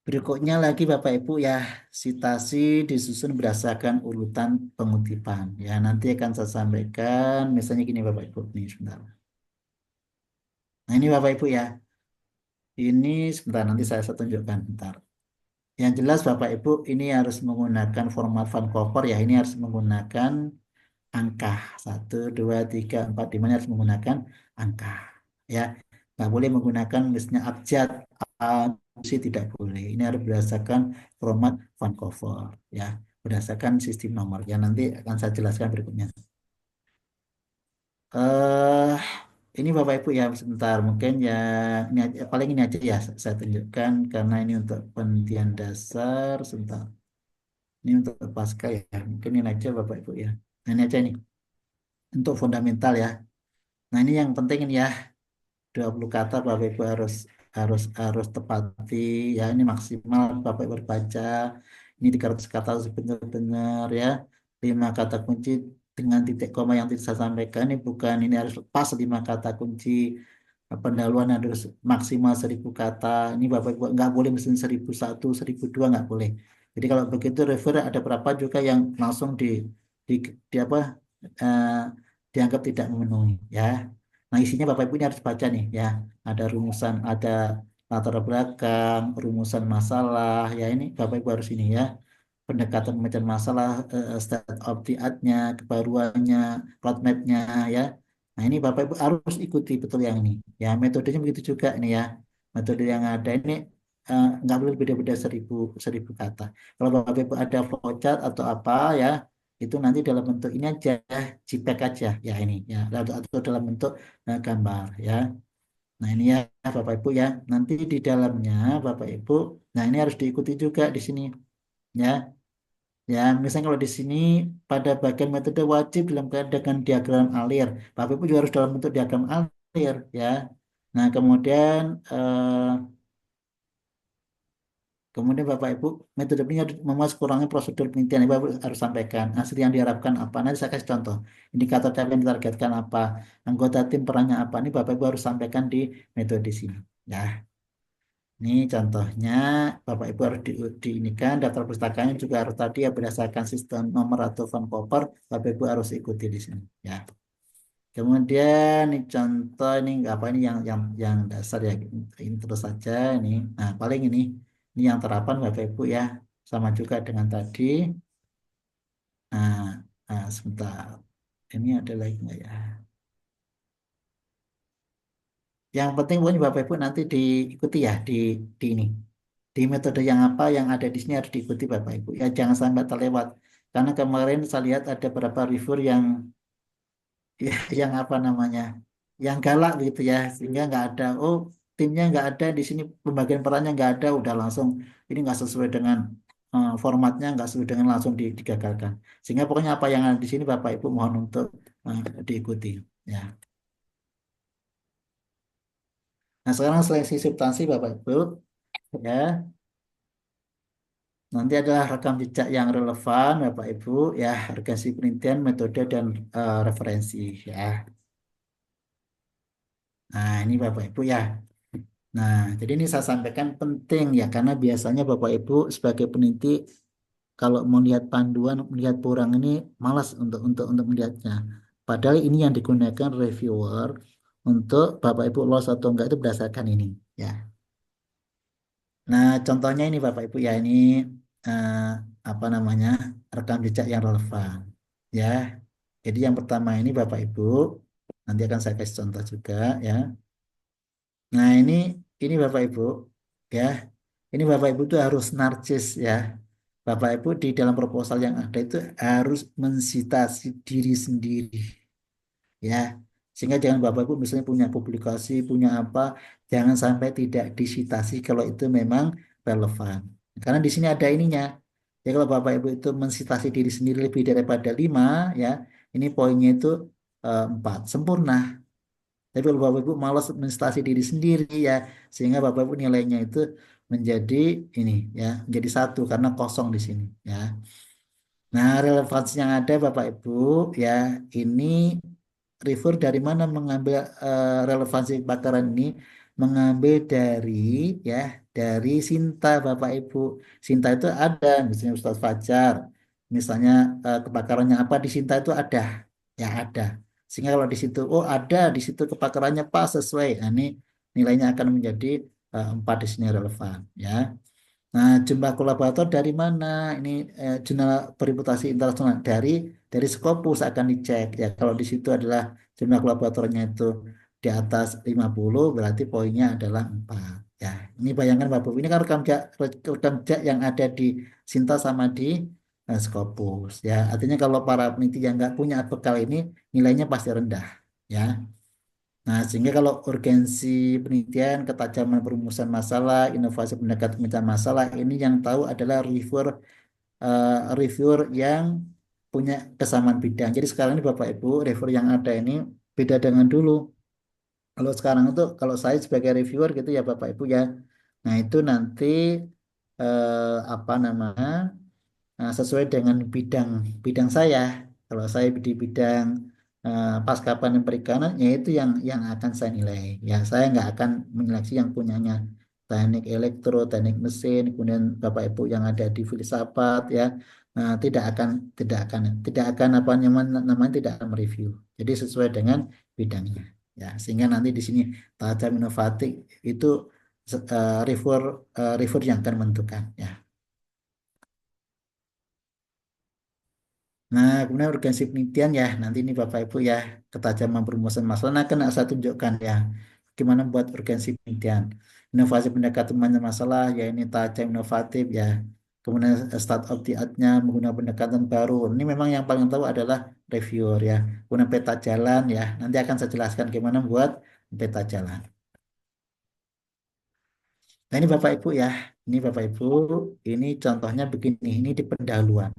Berikutnya lagi Bapak Ibu ya, sitasi disusun berdasarkan urutan pengutipan. Ya, nanti akan saya sampaikan, misalnya gini Bapak Ibu, nih sebentar. Nah, ini Bapak Ibu ya. Ini sebentar nanti saya tunjukkan bentar. Yang jelas Bapak Ibu ini harus menggunakan format Vancouver ya. Ini harus menggunakan angka 1, 2, 3, 4, 5 ini harus menggunakan angka ya, nggak boleh menggunakan misalnya abjad A, C, tidak boleh. Ini harus berdasarkan format Vancouver ya, berdasarkan sistem nomor ya, nanti akan saya jelaskan berikutnya. eh ini Bapak Ibu ya, sebentar mungkin ya, ini paling ini aja ya saya tunjukkan karena ini untuk penelitian dasar. Sebentar, ini untuk pasca ya, mungkin ini aja Bapak Ibu ya. Nah, ini aja nih untuk fundamental ya. Nah, ini yang penting ini ya, 20 kata Bapak Ibu harus harus harus tepati ya, ini maksimal Bapak Ibu baca. Ini 300 kata harus benar-benar ya. 5 kata kunci dengan titik koma yang tidak saya sampaikan ini bukan, ini harus pas 5 kata kunci. Pendahuluan harus maksimal 1.000 kata. Ini Bapak Ibu nggak boleh mesin 1.001, 1.002 nggak boleh. Jadi kalau begitu refer ada berapa juga yang langsung di apa, eh, dianggap tidak memenuhi ya. Nah, isinya Bapak Ibu ini harus baca nih ya. Ada rumusan, ada latar belakang, rumusan masalah ya, ini Bapak Ibu harus ini ya. Pendekatan pemecahan masalah, state of the art-nya, kebaruannya, roadmap-nya ya. Nah, ini Bapak Ibu harus ikuti betul yang ini. Ya, metodenya begitu juga ini ya. Metode yang ada ini nggak boleh beda-beda 1.000 kata. Kalau Bapak Ibu ada flowchart atau apa ya, itu nanti dalam bentuk ini aja, JPEG aja ya ini ya, atau dalam bentuk gambar ya. Nah, ini ya Bapak Ibu ya. Nanti di dalamnya Bapak Ibu, nah ini harus diikuti juga di sini ya. Ya, misalnya kalau di sini pada bagian metode wajib dalam dengan diagram alir. Bapak Ibu juga harus dalam bentuk diagram alir ya. Nah, kemudian Bapak Ibu metode ini harus memuas kurangi prosedur penelitian. Bapak Ibu harus sampaikan hasil yang diharapkan apa. Nanti saya kasih contoh. Indikator capaian yang ditargetkan apa. Anggota tim perannya apa. Ini Bapak Ibu harus sampaikan di metode sini. Ya. Ini contohnya Bapak Ibu harus diinikan daftar pustakanya juga harus tadi ya berdasarkan sistem nomor atau Vancouver. Bapak Ibu harus ikuti di sini ya. Kemudian ini contoh ini nggak apa, ini yang dasar ya, ini terus saja ini. Nah, paling ini yang terapan Bapak Ibu ya, sama juga dengan tadi. Nah, sebentar, ini ada lagi nggak ya? Yang penting pokoknya Bapak Ibu nanti diikuti ya di ini. Di metode yang apa yang ada di sini harus diikuti Bapak Ibu. Ya jangan sampai terlewat. Karena kemarin saya lihat ada beberapa reviewer yang ya, yang apa namanya, yang galak gitu ya, sehingga nggak ada, oh timnya nggak ada di sini, pembagian perannya nggak ada, udah langsung ini nggak sesuai dengan formatnya, nggak sesuai dengan langsung digagalkan. Sehingga pokoknya apa yang ada di sini Bapak Ibu mohon untuk diikuti. Ya. Nah, sekarang seleksi substansi Bapak Ibu ya. Nanti adalah rekam jejak yang relevan, Bapak Ibu, ya, organisasi penelitian, metode, dan referensi, ya. Nah, ini Bapak Ibu ya. Nah, jadi ini saya sampaikan penting ya, karena biasanya Bapak Ibu sebagai peneliti, kalau melihat panduan, melihat borang ini malas untuk melihatnya. Padahal ini yang digunakan reviewer untuk Bapak Ibu lolos atau enggak itu berdasarkan ini, ya. Nah, contohnya ini Bapak Ibu ya, ini eh, apa namanya, rekam jejak yang relevan. Ya, jadi yang pertama ini Bapak Ibu, nanti akan saya kasih contoh juga ya. Nah, ini Bapak Ibu ya, ini Bapak Ibu itu harus narsis ya. Bapak Ibu di dalam proposal yang ada itu harus mensitasi diri sendiri, ya. Sehingga jangan Bapak Ibu misalnya punya publikasi, punya apa, jangan sampai tidak disitasi kalau itu memang relevan. Karena di sini ada ininya. Ya kalau Bapak Ibu itu mensitasi diri sendiri lebih daripada 5, ya, ini poinnya itu 4, sempurna. Tapi kalau Bapak Ibu malas mensitasi diri sendiri, ya, sehingga Bapak Ibu nilainya itu menjadi ini, ya, menjadi 1 karena kosong di sini, ya. Nah, relevansi yang ada Bapak Ibu, ya, ini refer dari mana mengambil relevansi kebakaran ini? Mengambil dari, ya, dari Sinta Bapak Ibu. Sinta itu ada, misalnya Ustadz Fajar, misalnya kebakarannya apa di Sinta itu ada, ya ada. Sehingga kalau di situ, oh ada di situ kebakarannya pas sesuai, nah, ini nilainya akan menjadi 4 di sini relevan, ya. Nah, jumlah kolaborator dari mana? Ini jurnal periputasi internasional dari Scopus akan dicek, ya. Kalau di situ adalah jumlah kolaboratornya itu di atas 50, berarti poinnya adalah 4. Ya, ini bayangkan Bapak, ini kan rekam jejak yang ada di Sinta sama di Scopus, ya. Artinya kalau para peneliti yang nggak punya bekal ini nilainya pasti rendah, ya. Nah, sehingga kalau urgensi penelitian, ketajaman perumusan masalah, inovasi pendekatan pemecahan masalah, ini yang tahu adalah reviewer yang punya kesamaan bidang. Jadi sekarang ini Bapak Ibu, reviewer yang ada ini beda dengan dulu. Kalau sekarang itu, kalau saya sebagai reviewer gitu ya Bapak Ibu ya, nah itu nanti apa namanya? Nah, sesuai dengan bidang bidang saya. Kalau saya di bidang pasca panen perikanan, ya itu yang akan saya nilai. Ya, saya nggak akan menyeleksi yang punyanya teknik elektro, teknik mesin, kemudian Bapak Ibu yang ada di filsafat, ya. Nah, tidak akan apa namanya tidak akan mereview. Jadi sesuai dengan bidangnya. Ya, sehingga nanti di sini tajam inovatif itu reviewer reviewer yang akan menentukan. Ya. Nah, kemudian urgensi penelitian ya, nanti ini Bapak Ibu ya, ketajaman perumusan masalah, nah kena saya tunjukkan ya, gimana buat urgensi penelitian. Inovasi pendekatan masalah, ya ini tajam inovatif ya. Kemudian start of the art-nya menggunakan pendekatan baru. Ini memang yang paling tahu adalah reviewer ya. Kemudian peta jalan ya, nanti akan saya jelaskan gimana buat peta jalan. Nah ini Bapak Ibu ya, ini Bapak Ibu, ini contohnya begini, ini di pendahuluan,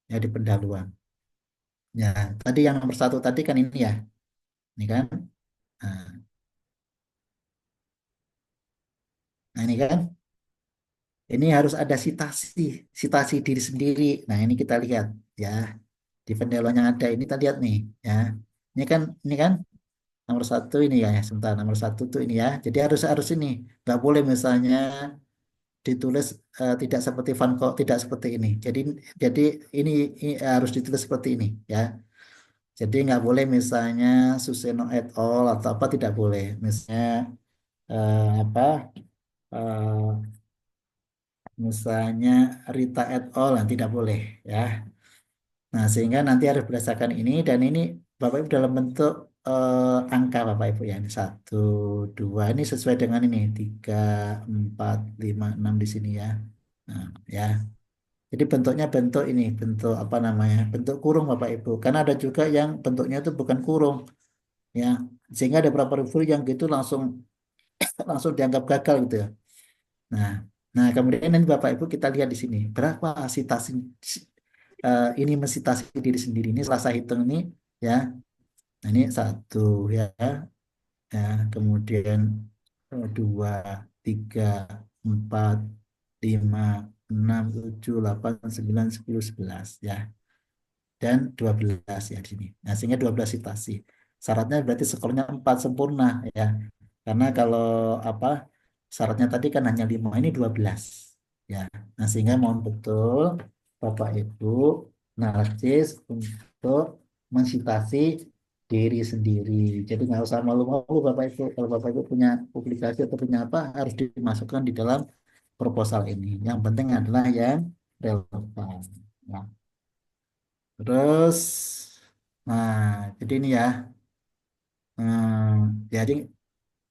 ya di pendahuluan. Ya, tadi yang nomor 1 tadi kan ini ya. Ini kan. Nah, nah, ini kan. Ini harus ada sitasi diri sendiri. Nah, ini kita lihat ya. Di pendelon yang ada ini kita lihat nih ya. Ini kan nomor 1 ini ya. Sebentar, nomor 1 tuh ini ya. Jadi harus harus ini. Nggak boleh misalnya ditulis tidak seperti Van Gogh, tidak seperti ini. Jadi ini harus ditulis seperti ini ya. Jadi nggak boleh misalnya Suseno et al. Atau apa tidak boleh. Misalnya apa? eh, Misalnya Rita et al. Nah, tidak boleh ya. Nah, sehingga nanti harus berdasarkan ini dan ini Bapak Ibu dalam bentuk angka Bapak Ibu ya. Ini 1, 2 ini sesuai dengan ini 3, 4, 5, 6 di sini ya. Nah, ya. Jadi bentuknya bentuk ini, bentuk apa namanya? Bentuk kurung Bapak Ibu. Karena ada juga yang bentuknya itu bukan kurung ya. Sehingga ada beberapa review yang gitu langsung langsung dianggap gagal gitu ya. Nah, nah kemudian nanti Bapak Ibu kita lihat di sini berapa sitasi ini mensitasi diri sendiri ini setelah saya hitung ini ya. Nah, ini 1 ya, ya kemudian 2, 3, 4, 5, 6, 7, 8, 9, 10, 11 ya dan 12 ya di sini. Nah, sehingga 12 sitasi. Syaratnya berarti skornya 4 sempurna ya. Karena kalau apa syaratnya tadi kan hanya 5 ini 12 ya. Nah, sehingga mohon betul Bapak Ibu narsis untuk mensitasi diri sendiri. Jadi nggak usah malu-malu Bapak Ibu. Kalau Bapak Ibu punya publikasi atau punya apa harus dimasukkan di dalam proposal ini. Yang penting adalah yang relevan. Nah, terus, nah jadi ini ya. Jadi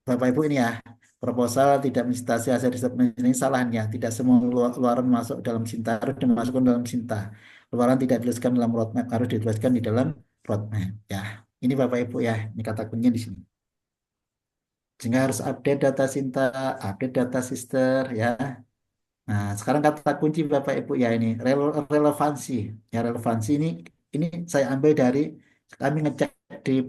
Bapak Ibu ini ya, proposal tidak mencitasi hasil riset penelitian ini salahnya. Tidak semua luaran masuk dalam Sinta harus dimasukkan dalam Sinta. Luaran tidak dituliskan dalam roadmap harus dituliskan di dalam roadmap. Ya, ini Bapak Ibu ya, ini kata kuncinya di sini. Sehingga harus update data Sinta, update data sister ya. Nah, sekarang kata kunci Bapak Ibu ya ini relevansi. Ya relevansi ini saya ambil dari kami ngecek di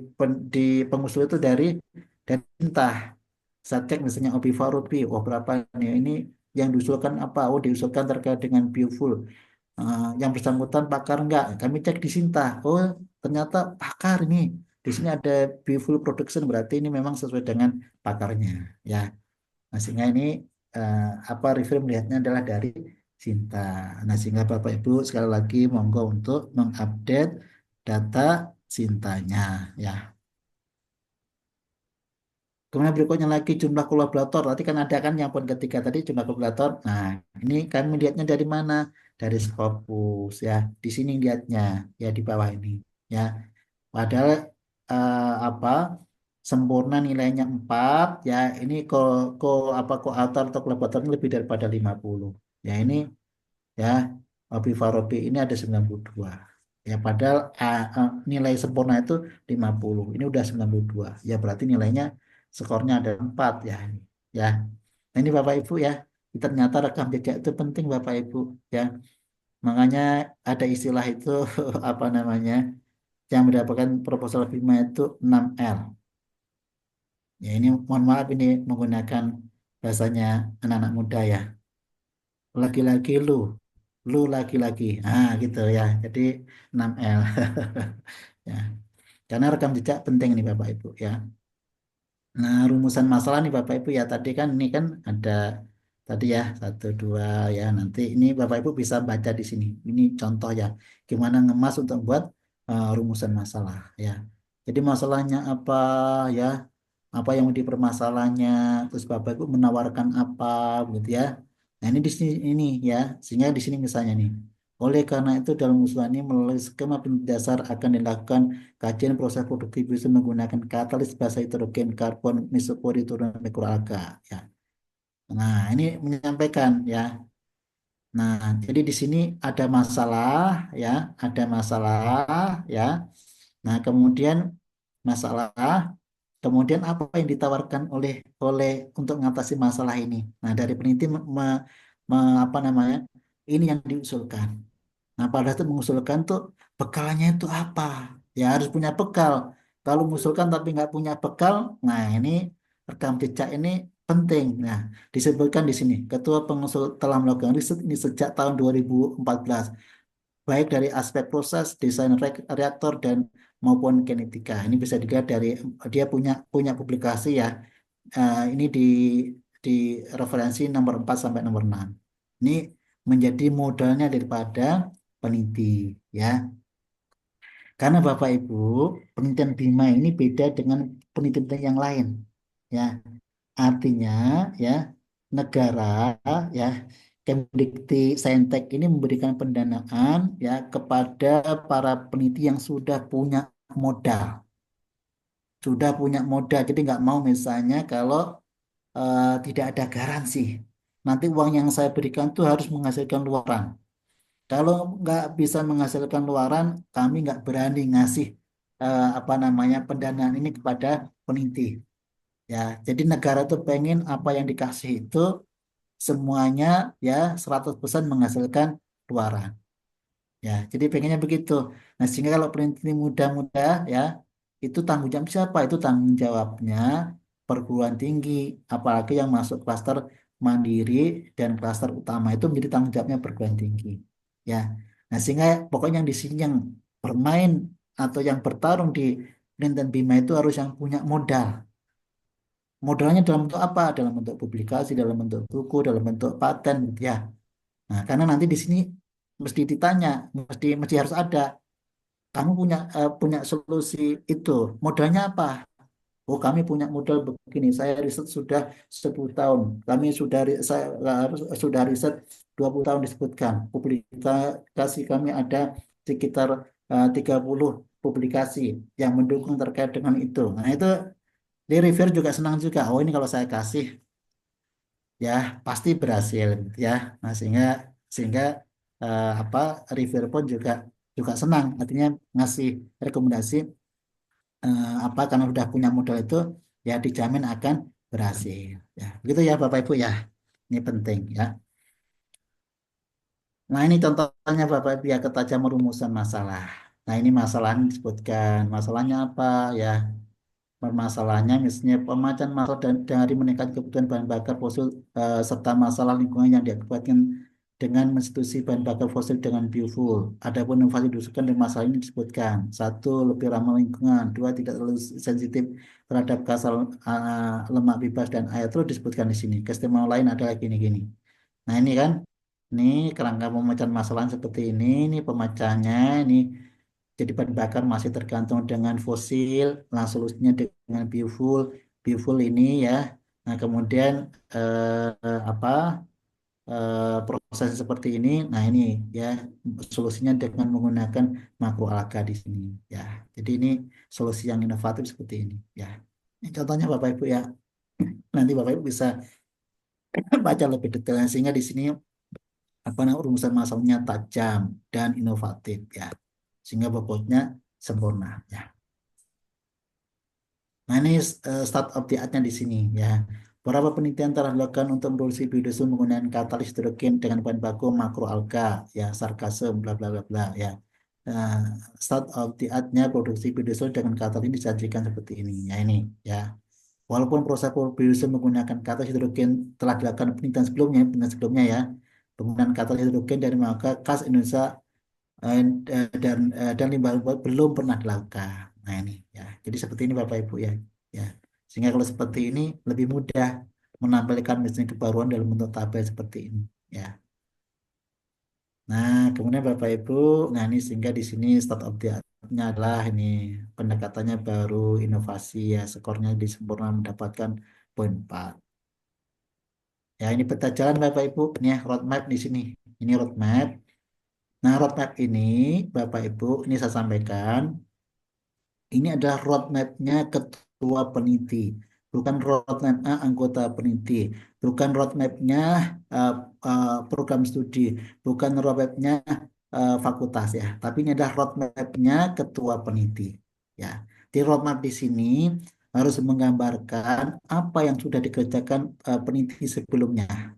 di pengusul itu dari Sinta. Saya cek misalnya Obiva Rupi, oh berapa nih? Ini yang diusulkan apa? Oh diusulkan terkait dengan biofuel. Yang bersangkutan pakar enggak? Kami cek di Sinta. Oh ternyata pakar ini. Di sini ada biofuel production berarti ini memang sesuai dengan pakarnya. Ya, nah, sehingga ini eh, apa review melihatnya adalah dari Sinta. Nah sehingga Bapak Ibu sekali lagi monggo untuk mengupdate data Sintanya. Ya. Kemudian berikutnya lagi jumlah kolaborator. Tadi kan ada kan yang poin ketiga tadi jumlah kolaborator. Nah, ini kami lihatnya dari mana? Dari Scopus ya. Di sini lihatnya ya di bawah ini ya. Padahal apa sempurna nilainya 4 ya. Ini ko author atau kolaborator ini lebih daripada 50. Ya ini ya Obi Farobi ini ada 92. Ya padahal nilai sempurna itu 50. Ini udah 92. Ya berarti nilainya skornya ada 4 ya ini. Ya. Nah ini Bapak Ibu ya. Ternyata rekam jejak itu penting Bapak Ibu ya. Makanya ada istilah itu apa namanya? Yang mendapatkan proposal BIMA itu 6L. Ya ini mohon maaf ini menggunakan bahasanya anak-anak muda ya. Laki-laki lu laki-laki. Gitu ya. Jadi 6L. Ya. Karena rekam jejak penting nih Bapak Ibu ya. Nah, rumusan masalah nih Bapak Ibu ya tadi kan ini kan ada tadi ya satu dua ya nanti ini Bapak Ibu bisa baca di sini. Ini contoh ya gimana ngemas untuk buat rumusan masalah ya. Jadi masalahnya apa ya, apa yang mau dipermasalahnya, terus Bapak Ibu menawarkan apa gitu ya. Nah ini di sini ini ya, sehingga di sini misalnya nih. Oleh karena itu dalam usulan ini melalui skema dasar akan dilakukan kajian proses produktif bisa menggunakan katalis basa hidrogen karbon mesopori turun mikroalga ya. Nah, ini menyampaikan ya. Nah, jadi di sini ada masalah ya, ada masalah ya. Nah, kemudian masalah, kemudian apa yang ditawarkan oleh oleh untuk mengatasi masalah ini. Nah, dari peneliti apa namanya? Ini yang diusulkan. Nah, pada saat mengusulkan tuh bekalnya itu apa? Ya harus punya bekal. Kalau mengusulkan tapi nggak punya bekal, nah ini rekam jejak ini penting. Nah, disebutkan di sini, Ketua Pengusul telah melakukan riset ini sejak tahun 2014, baik dari aspek proses, desain reaktor dan maupun kinetika. Ini bisa dilihat dari dia punya publikasi ya. Ini di referensi nomor 4 sampai nomor 6. Ini menjadi modalnya daripada peneliti ya. Karena Bapak Ibu, penelitian BIMA ini beda dengan penelitian yang lain ya. Artinya ya negara ya Kemdikti Saintek ini memberikan pendanaan ya kepada para peneliti yang sudah punya modal. Sudah punya modal. Jadi nggak mau misalnya kalau tidak ada garansi. Nanti uang yang saya berikan tuh harus menghasilkan luaran. Kalau nggak bisa menghasilkan luaran, kami nggak berani ngasih apa namanya pendanaan ini kepada peneliti. Ya, jadi negara tuh pengen apa yang dikasih itu semuanya ya 100% menghasilkan luaran. Ya, jadi pengennya begitu. Nah, sehingga kalau peneliti muda-muda ya, itu tanggung jawab siapa? Itu tanggung jawabnya perguruan tinggi, apalagi yang masuk klaster mandiri dan klaster utama itu menjadi tanggung jawabnya perguruan tinggi. Ya. Nah, sehingga pokoknya yang di sini yang bermain atau yang bertarung di penelitian BIMA itu harus yang punya modal. Modalnya dalam bentuk apa? Dalam bentuk publikasi, dalam bentuk buku, dalam bentuk paten gitu ya. Nah, karena nanti di sini mesti ditanya, mesti harus ada. Kamu punya solusi itu. Modalnya apa? Oh, kami punya modal begini. Saya riset sudah 10 tahun. Kami sudah saya harus sudah riset 20 tahun disebutkan. Publikasi kami ada sekitar 30 publikasi yang mendukung terkait dengan itu. Nah, itu Di reviewer juga senang juga. Oh ini kalau saya kasih ya pasti berhasil gitu ya. Nah sehingga sehingga apa reviewer pun juga juga senang. Artinya ngasih rekomendasi apa karena udah punya modal itu ya dijamin akan berhasil. Ya begitu ya Bapak Ibu ya. Ini penting ya. Nah ini contohnya Bapak Ibu ya ketajaman rumusan masalah. Nah ini masalahnya disebutkan. Masalahnya apa ya? Permasalahannya misalnya pemecahan masalah dari meningkat kebutuhan bahan bakar fosil serta masalah lingkungan yang diakibatkan dengan substitusi bahan bakar fosil dengan biofuel. Adapun inovasi diusulkan dari masalah ini disebutkan satu lebih ramah lingkungan, dua tidak terlalu sensitif terhadap gas lemak bebas dan air terus disebutkan di sini. Keistimewaan lain adalah gini-gini. Nah ini kan, ini kerangka pemecahan masalah seperti ini pemecahannya ini jadi bahan bakar masih tergantung dengan fosil, nah solusinya dengan biofuel, biofuel ini ya. Nah kemudian apa proses seperti ini, nah ini ya solusinya dengan menggunakan makroalga di sini ya. Jadi ini solusi yang inovatif seperti ini ya. Ini contohnya Bapak Ibu ya. Nanti Bapak Ibu bisa baca lebih detail sehingga di sini apa namanya rumusan masalahnya tajam dan inovatif ya. Sehingga bobotnya sempurna ya. Nah ini start of the art-nya di sini ya. Beberapa penelitian telah dilakukan untuk produksi biodiesel menggunakan katalis hidrogen dengan bahan baku makroalga ya sarkasem bla bla bla bla ya. Nah, start of the art-nya produksi biodiesel dengan katalis ini disajikan seperti ini ya ini ya. Walaupun proses biodiesel menggunakan katalis hidrogen telah dilakukan penelitian sebelumnya ya. Penggunaan katalis hidrogen dari maka kas Indonesia dan limbah belum pernah dilakukan. Nah ini ya. Jadi seperti ini Bapak Ibu ya. Ya. Sehingga kalau seperti ini lebih mudah menampilkan misalnya kebaruan dalam bentuk tabel seperti ini ya. Nah, kemudian Bapak Ibu, nah ini sehingga di sini start of the art-nya adalah ini pendekatannya baru inovasi ya, skornya disempurna mendapatkan poin 4. Ya, ini peta jalan Bapak Ibu, ini ya roadmap di sini. Ini roadmap. Nah, roadmap ini Bapak Ibu, ini saya sampaikan ini adalah roadmap-nya ketua peneliti, bukan roadmap anggota peneliti, bukan roadmap-nya uh, program studi, bukan roadmap-nya fakultas ya, tapi ini adalah roadmap-nya ketua peneliti. Ya, di roadmap di sini harus menggambarkan apa yang sudah dikerjakan peneliti sebelumnya.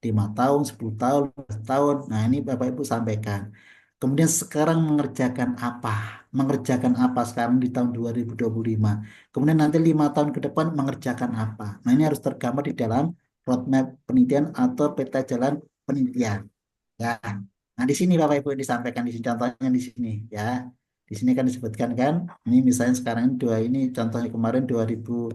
5 tahun, 10 tahun, 15 tahun. Nah, ini Bapak Ibu sampaikan. Kemudian sekarang mengerjakan apa? Mengerjakan apa sekarang di tahun 2025? Kemudian nanti 5 tahun ke depan mengerjakan apa? Nah, ini harus tergambar di dalam roadmap penelitian atau peta jalan penelitian. Ya. Nah, di sini Bapak Ibu disampaikan di sini contohnya di sini ya. Di sini kan disebutkan kan, ini misalnya sekarang ini contohnya kemarin 2000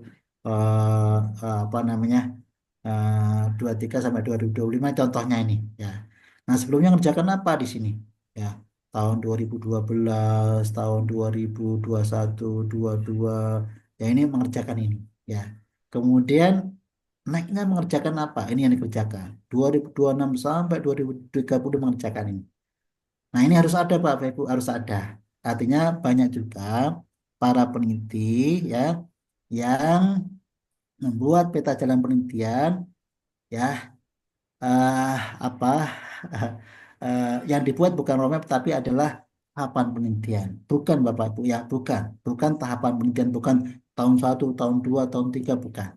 apa namanya 23 sampai 2025 contohnya ini ya. Nah, sebelumnya ngerjakan apa di sini? Ya, tahun 2012, tahun 2021, 22 ya ini mengerjakan ini ya. Kemudian naiknya mengerjakan apa? Ini yang dikerjakan. 2026 sampai 2030 mengerjakan ini. Nah, ini harus ada Pak Ibu, harus ada. Artinya banyak juga para peneliti ya yang membuat peta jalan penelitian ya eh, apa yang dibuat bukan roadmap tapi adalah tahapan penelitian. Bukan Bapak Ibu ya, bukan tahapan penelitian, bukan tahun 1, tahun 2, tahun 3 bukan.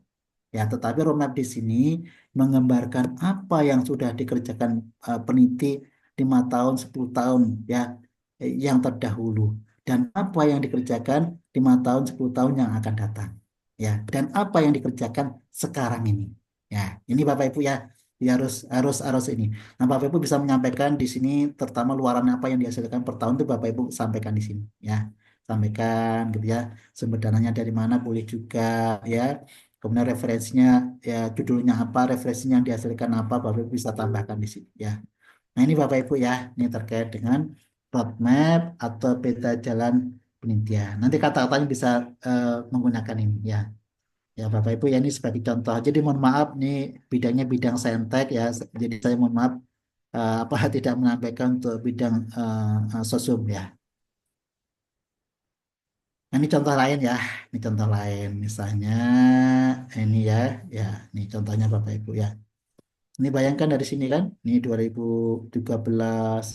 Ya, tetapi roadmap di sini menggambarkan apa yang sudah dikerjakan peneliti 5 tahun, 10 tahun ya yang terdahulu dan apa yang dikerjakan 5 tahun, 10 tahun yang akan datang. Ya, dan apa yang dikerjakan sekarang ini. Ya, ini Bapak Ibu ya, ya harus ini. Nah, Bapak Ibu bisa menyampaikan di sini terutama luaran apa yang dihasilkan per tahun itu Bapak Ibu sampaikan di sini ya. Sampaikan gitu ya. Sumber dananya dari mana boleh juga ya. Kemudian referensinya ya judulnya apa, referensinya yang dihasilkan apa, Bapak Ibu bisa tambahkan di sini ya. Nah ini Bapak Ibu ya, ini terkait dengan roadmap atau peta jalan penelitian. Nanti kata-katanya bisa menggunakan ini ya. Ya Bapak Ibu ya ini sebagai contoh. Jadi mohon maaf nih bidangnya bidang saintek ya. Jadi saya mohon maaf apa tidak menyampaikan untuk bidang sosum ya. Nah, Ini contoh lain ya. Ini contoh lain. Misalnya ini ya, ya. Ini contohnya Bapak Ibu ya. Ini bayangkan dari sini kan, ini 2013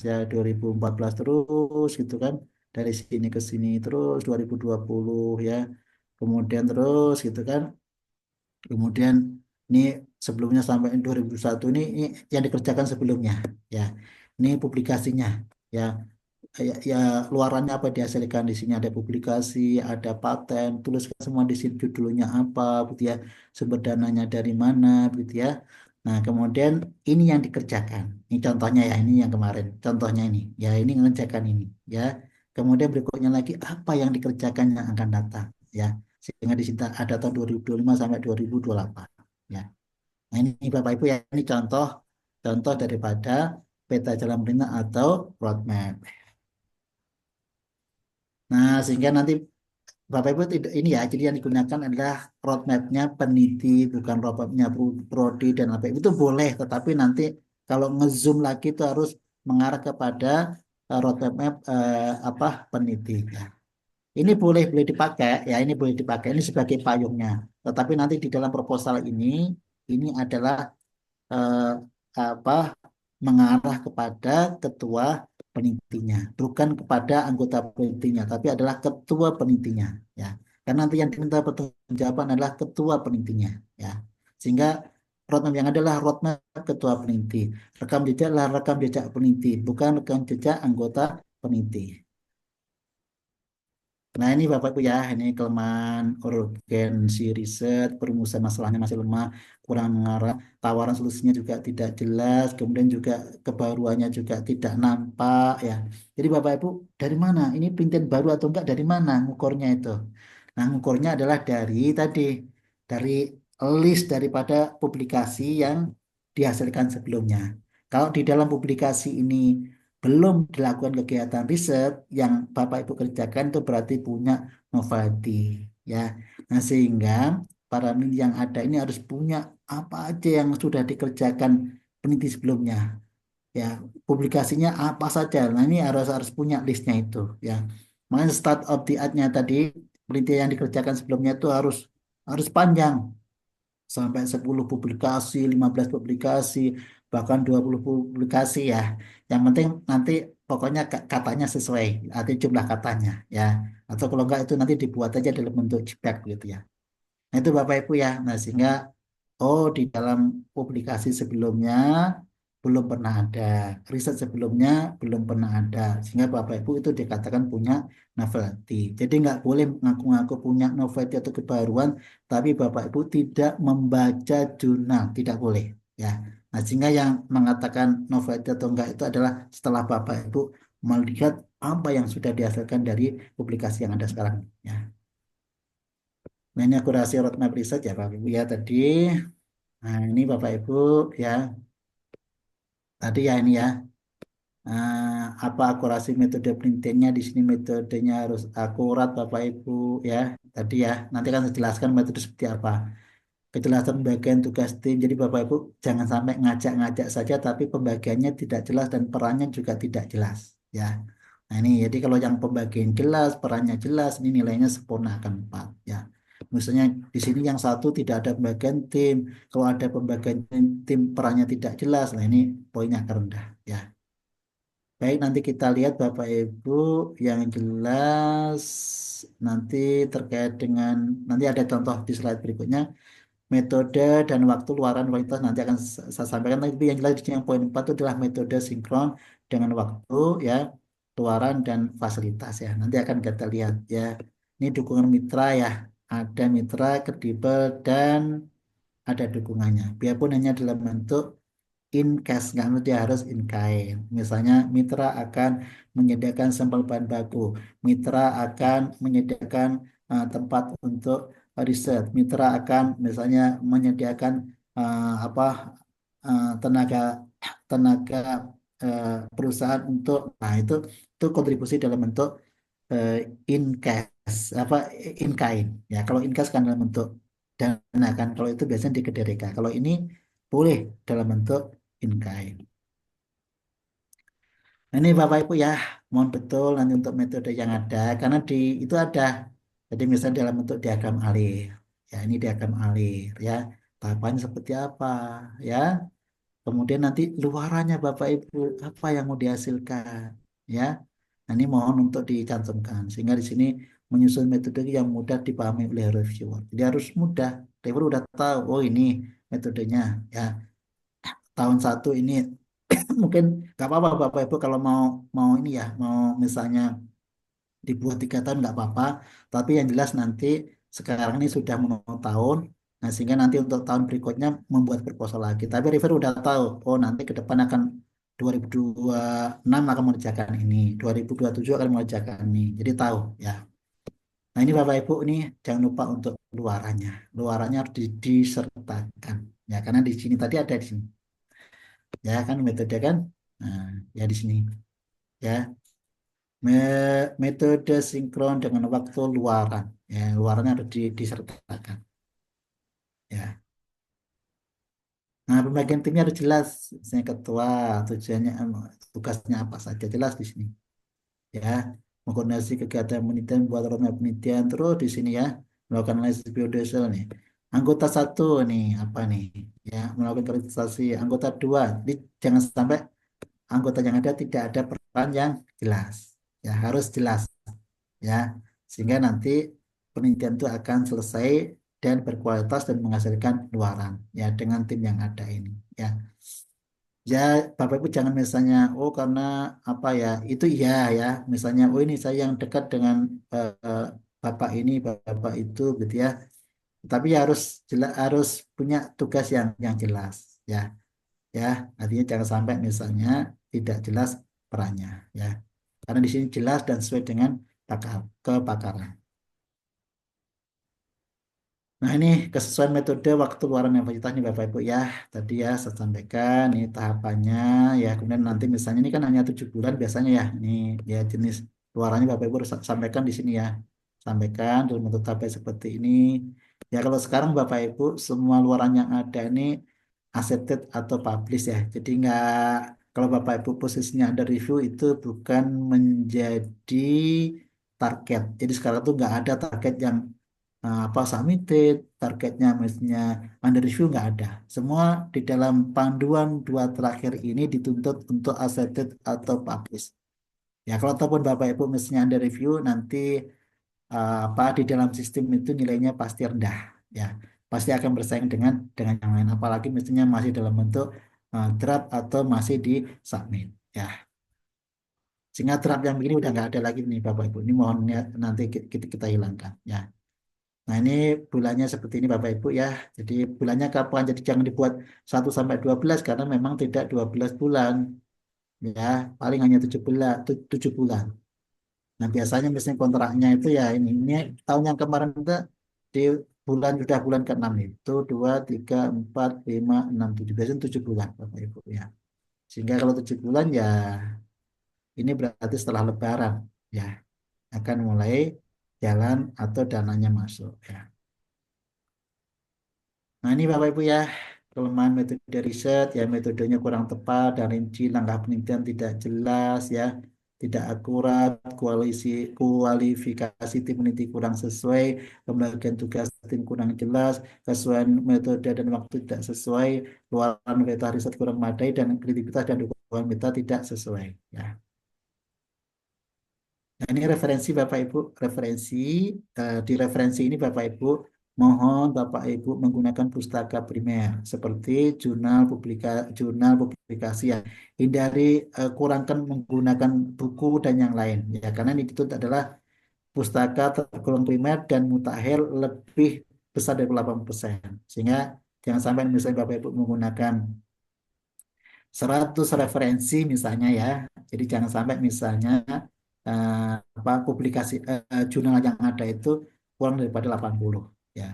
ya, 2014 terus gitu kan. Dari sini ke sini terus 2020 ya. Kemudian terus gitu kan. Kemudian ini sebelumnya sampai 2001 ini yang dikerjakan sebelumnya ya. Ini publikasinya ya. Ya, luarannya apa dihasilkan di sini ada publikasi, ada paten, tuliskan semua di sini judulnya apa, gitu ya, sumber dananya dari mana, gitu ya. Nah, kemudian ini yang dikerjakan. Ini contohnya ya, ini yang kemarin. Contohnya ini, ya ini mengerjakan ini, ya. Kemudian berikutnya lagi apa yang dikerjakan yang akan datang, ya. Sehingga di sini ada tahun 2025 sampai 2028, ya. Nah, ini Bapak Ibu ya, ini contoh contoh daripada peta jalan pemerintah atau roadmap. Nah, sehingga nanti Bapak Ibu tidak ini ya, jadi yang digunakan adalah roadmap-nya peneliti, bukan roadmap-nya prodi dan apa itu boleh, tetapi nanti kalau ngezoom lagi itu harus mengarah kepada roadmap apa peneliti. Ya. Ini boleh boleh dipakai, ya ini boleh dipakai ini sebagai payungnya. Tetapi nanti di dalam proposal ini adalah eh, apa mengarah kepada ketua penelitinya, bukan kepada anggota penelitinya, tapi adalah ketua penelitinya, ya. Karena nanti yang diminta pertanggungjawaban adalah ketua penelitinya, ya. Sehingga roadmap yang adalah roadmap ketua peneliti, rekam jejak adalah rekam jejak peneliti, bukan rekam jejak anggota peneliti. Nah ini Bapak Ibu ya, ini kelemahan urgensi riset, perumusan masalahnya masih lemah, kurang mengarah, tawaran solusinya juga tidak jelas, kemudian juga kebaruannya juga tidak nampak ya. Jadi Bapak Ibu dari mana? Ini penelitian baru atau enggak dari mana ngukurnya itu? Nah ngukurnya adalah dari list daripada publikasi yang dihasilkan sebelumnya. Kalau di dalam publikasi ini belum dilakukan kegiatan riset yang Bapak Ibu kerjakan itu berarti punya novelty ya. Nah, sehingga para peneliti yang ada ini harus punya apa aja yang sudah dikerjakan peneliti sebelumnya ya. Publikasinya apa saja. Nah, ini harus harus punya listnya itu ya. Makanya start of the art-nya tadi penelitian yang dikerjakan sebelumnya itu harus harus panjang sampai 10 publikasi, 15 publikasi, bahkan 20 publikasi ya. Yang penting nanti pokoknya katanya sesuai, arti jumlah katanya ya. Atau kalau enggak itu nanti dibuat aja dalam bentuk JPEG gitu ya. Nah, itu Bapak Ibu ya. Nah, sehingga di dalam publikasi sebelumnya belum pernah ada, riset sebelumnya belum pernah ada, sehingga Bapak Ibu itu dikatakan punya novelty. Jadi nggak boleh ngaku-ngaku punya novelty atau kebaruan, tapi Bapak Ibu tidak membaca jurnal, tidak boleh. Ya, nah sehingga yang mengatakan novelty atau enggak itu adalah setelah Bapak Ibu melihat apa yang sudah dihasilkan dari publikasi yang ada sekarang. Ya. Nah, ini akurasi roadmap riset ya Bapak Ibu ya tadi. Nah, ini Bapak Ibu ya. Tadi ya ini ya. Apa akurasi metode penelitiannya di sini metodenya harus akurat Bapak Ibu ya. Tadi ya. Nanti akan saya jelaskan metode seperti apa. Kejelasan pembagian tugas tim. Jadi Bapak Ibu jangan sampai ngajak-ngajak saja tapi pembagiannya tidak jelas dan perannya juga tidak jelas ya. Nah, ini jadi kalau yang pembagian jelas, perannya jelas, ini nilainya sempurna akan 4 ya. Misalnya di sini yang satu tidak ada pembagian tim. Kalau ada pembagian tim perannya tidak jelas, nah ini poinnya akan rendah ya. Baik, nanti kita lihat Bapak Ibu yang jelas nanti terkait dengan nanti ada contoh di slide berikutnya metode dan waktu luaran kualitas nanti akan saya sampaikan, tapi yang jelas di sini yang poin 4 itu adalah metode sinkron dengan waktu ya, luaran dan fasilitas ya. Nanti akan kita lihat ya. Ini dukungan mitra ya. Ada mitra kredibel dan ada dukungannya. Biarpun hanya dalam bentuk in cash, nggak mesti harus in kind. Misalnya mitra akan menyediakan sampel bahan baku, mitra akan menyediakan tempat untuk riset, mitra akan misalnya menyediakan apa tenaga tenaga perusahaan untuk, nah itu kontribusi dalam bentuk eh, in cash apa in kind ya. Kalau in cash kan dalam bentuk dana kan, kalau itu biasanya di Gede Reka. Kalau ini boleh dalam bentuk in kind. Nah, ini Bapak Ibu ya, mohon betul nanti untuk metode yang ada karena di itu ada Jadi misalnya dalam bentuk diagram alir. Ya, ini diagram alir ya. Tahapannya seperti apa ya. Kemudian nanti luarannya Bapak Ibu apa yang mau dihasilkan ya. Nah, ini mohon untuk dicantumkan sehingga di sini menyusun metode yang mudah dipahami oleh reviewer. Jadi harus mudah. Reviewer udah tahu, oh ini metodenya ya. Tahun satu ini mungkin nggak apa-apa Bapak Ibu kalau mau mau ini ya, mau misalnya dibuat 3 tahun nggak apa-apa. Tapi yang jelas nanti sekarang ini sudah mau tahun. Nah, sehingga nanti untuk tahun berikutnya membuat proposal lagi. Tapi River udah tahu, oh nanti ke depan akan 2026 akan mengerjakan ini, 2027 akan mengerjakan ini. Jadi tahu ya. Nah ini Bapak Ibu ini jangan lupa untuk luarannya. Luarannya harus disertakan. Ya karena di sini tadi ada di sini. Ya kan metode kan. Nah, ya di sini. Ya metode sinkron dengan waktu luaran. Ya luarannya harus disertakan. Ya. Nah, pembagian timnya harus jelas. Misalnya ketua, tujuannya, tugasnya apa saja jelas di sini. Ya, mengkoordinasi kegiatan penelitian, buat roadmap penelitian terus di sini ya, melakukan analisis biodiesel nih. Anggota satu nih, apa nih? Ya, melakukan karakterisasi. Anggota dua, jadi jangan sampai anggota yang ada tidak ada peran yang jelas. Ya, harus jelas. Ya, sehingga nanti penelitian itu akan selesai dan berkualitas dan menghasilkan luaran ya dengan tim yang ada ini ya. Ya, Bapak Ibu jangan misalnya, oh karena apa ya, itu iya ya, misalnya, oh ini saya yang dekat dengan Bapak ini, Bapak itu gitu ya. Tapi ya harus jelas, harus punya tugas yang jelas ya. Ya, artinya jangan sampai misalnya tidak jelas perannya ya. Karena di sini jelas dan sesuai dengan kepakaran. Nah ini kesesuaian metode waktu luaran universitas nih Bapak Ibu ya. Tadi ya saya sampaikan ini tahapannya ya. Kemudian nanti misalnya ini kan hanya 7 bulan biasanya ya. Ini ya jenis luarannya Bapak Ibu harus sampaikan di sini ya. Sampaikan dalam bentuk tabel seperti ini. Ya kalau sekarang Bapak Ibu semua luaran yang ada ini accepted atau publish ya. Jadi nggak kalau Bapak Ibu posisinya ada review itu bukan menjadi target. Jadi sekarang tuh nggak ada target yang apa submitted, targetnya mestinya under review nggak ada. Semua di dalam panduan dua terakhir ini dituntut untuk accepted atau publish. Ya kalau ataupun Bapak Ibu mestinya under review nanti apa di dalam sistem itu nilainya pasti rendah. Ya pasti akan bersaing dengan yang lain. Apalagi mestinya masih dalam bentuk draft atau masih di submit. Ya sehingga draft yang begini udah nggak ada lagi nih Bapak Ibu. Ini mohon ya, nanti kita hilangkan. Ya. Nah, ini bulannya seperti ini Bapak Ibu ya. Jadi bulannya kapan? Jadi jangan dibuat 1 sampai 12 karena memang tidak 12 bulan. Ya, paling hanya 7 bulan, 7 bulan. Nah, biasanya misalnya kontraknya itu ya ini tahun yang kemarin itu di bulan sudah bulan ke-6 itu 2, 3, 4, 5, 6, 7. Biasanya 7 bulan Bapak Ibu ya. Sehingga kalau 7 bulan ya ini berarti setelah Lebaran ya akan mulai jalan atau dananya masuk ya. Nah ini Bapak Ibu ya, kelemahan metode riset ya metodenya kurang tepat dan rinci, langkah penelitian tidak jelas ya, tidak akurat, kualifikasi tim peneliti kurang sesuai, pembagian tugas tim kurang jelas, kesesuaian metode dan waktu tidak sesuai, luaran meta riset kurang memadai dan kredibilitas dan dukungan meta tidak sesuai ya. Nah, ini referensi Bapak Ibu, referensi di referensi ini Bapak Ibu mohon Bapak Ibu menggunakan pustaka primer seperti jurnal publikasi ya. Hindari kurangkan menggunakan buku dan yang lain ya karena ini itu adalah pustaka tergolong primer dan mutakhir lebih besar dari 80%. Sehingga jangan sampai misalnya Bapak Ibu menggunakan 100 referensi misalnya ya. Jadi jangan sampai misalnya eh, apa publikasi jurnal yang ada itu kurang daripada 80 ya.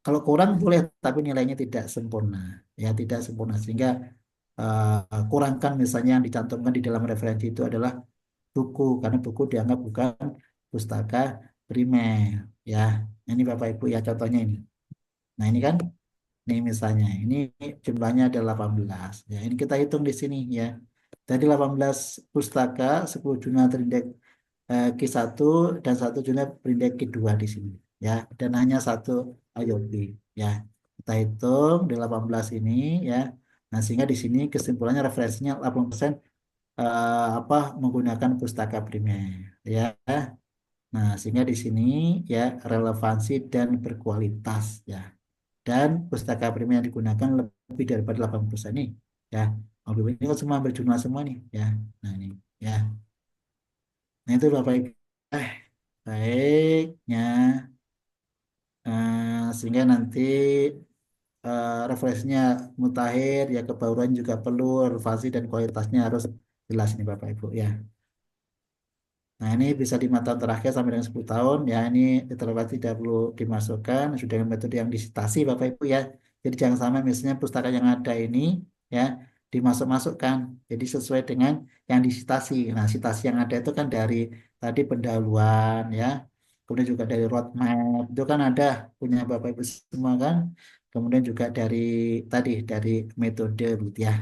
Kalau kurang boleh tapi nilainya tidak sempurna ya, tidak sempurna sehingga kurangkan misalnya yang dicantumkan di dalam referensi itu adalah buku karena buku dianggap bukan pustaka primer ya. Ini Bapak Ibu ya contohnya ini. Nah, ini kan nih misalnya, ini jumlahnya ada 18. Ya, ini kita hitung di sini ya. Tadi 18 pustaka, 10 jurnal terindeks Q1 dan 1 Juni perindik Q2 di sini ya, dan hanya satu IOP ya. Kita hitung di 18 ini ya. Nah, sehingga di sini kesimpulannya referensinya 80% apa menggunakan pustaka primer ya. Nah, sehingga di sini ya relevansi dan berkualitas ya. Dan pustaka primer yang digunakan lebih daripada 80% nih ya. Mobil ini kan semua berjumlah semua nih ya. Nah, ini ya. Nah, itu Bapak Ibu. Eh, baiknya sehingga nanti referensinya mutakhir ya, kebaruan juga perlu, relevansi dan kualitasnya harus jelas nih Bapak Ibu ya. Nah, ini bisa 5 tahun terakhir sampai dengan 10 tahun. Ya, ini literasi tidak perlu dimasukkan. Sudah dengan metode yang disitasi, Bapak Ibu ya. Jadi jangan sampai misalnya pustaka yang ada ini ya dimasuk-masukkan. Jadi sesuai dengan yang disitasi. Nah, sitasi yang ada itu kan dari tadi pendahuluan ya. Kemudian juga dari roadmap. Itu kan ada punya Bapak Ibu semua kan. Kemudian juga dari tadi dari metode gitu ya.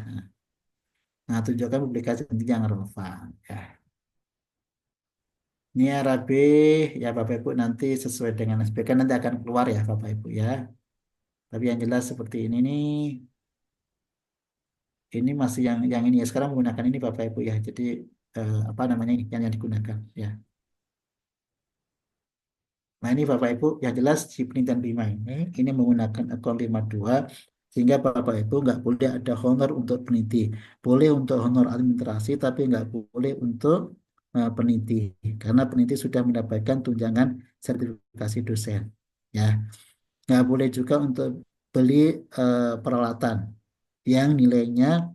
Nah, tunjukkan publikasi yang relevan ya. Ini RAB ya Bapak Ibu nanti sesuai dengan SPK nanti akan keluar ya Bapak Ibu ya. Tapi yang jelas seperti ini nih, ini masih yang ini ya, sekarang menggunakan ini Bapak Ibu ya. Jadi apa namanya ini yang digunakan ya. Nah, ini Bapak Ibu yang jelas si penelitian BIMA ini menggunakan akun 52 sehingga Bapak Ibu nggak boleh ada honor untuk peneliti. Boleh untuk honor administrasi tapi nggak boleh untuk peneliti karena peneliti sudah mendapatkan tunjangan sertifikasi dosen. Ya, nggak boleh juga untuk beli peralatan yang nilainya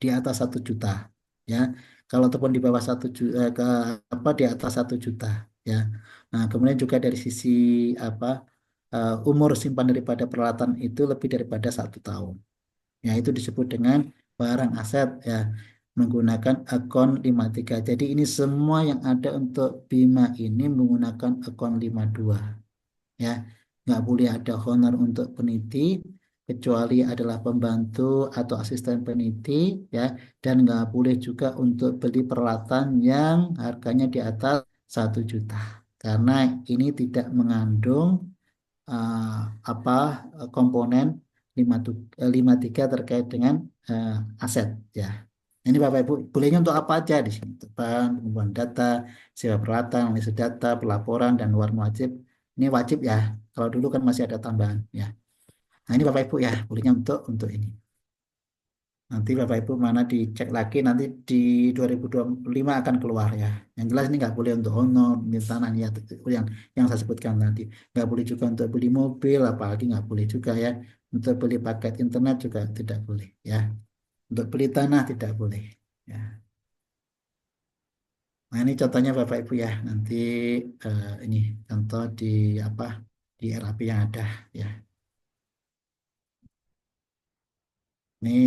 di atas 1 juta. Ya, kalau ataupun di bawah ke apa di atas 1 juta. Ya, nah kemudian juga dari sisi apa umur simpan daripada peralatan itu lebih daripada 1 tahun. Ya, itu disebut dengan barang aset ya menggunakan akun 53. Jadi ini semua yang ada untuk Bima ini menggunakan akun 52 ya. Nggak boleh ada honor untuk peneliti kecuali adalah pembantu atau asisten peneliti ya, dan nggak boleh juga untuk beli peralatan yang harganya di atas 1 juta karena ini tidak mengandung eh, apa komponen 53 terkait dengan eh, aset ya. Ini Bapak Ibu bolehnya untuk apa aja di sini? Teban, pengumpulan data, sewa peralatan, analisis data, pelaporan dan luar wajib. Ini wajib ya. Kalau dulu kan masih ada tambahan ya. Nah, ini Bapak Ibu ya, bolehnya untuk ini. Nanti Bapak Ibu mana dicek lagi nanti di 2025 akan keluar ya. Yang jelas ini nggak boleh untuk honor, tanah ya, yang saya sebutkan tadi. Nggak boleh juga untuk beli mobil, apalagi nggak boleh juga ya. Untuk beli paket internet juga tidak boleh ya. Untuk beli tanah tidak boleh ya. Nah, ini contohnya Bapak Ibu ya. Nanti ini contoh di apa di RAP yang ada ya. Ini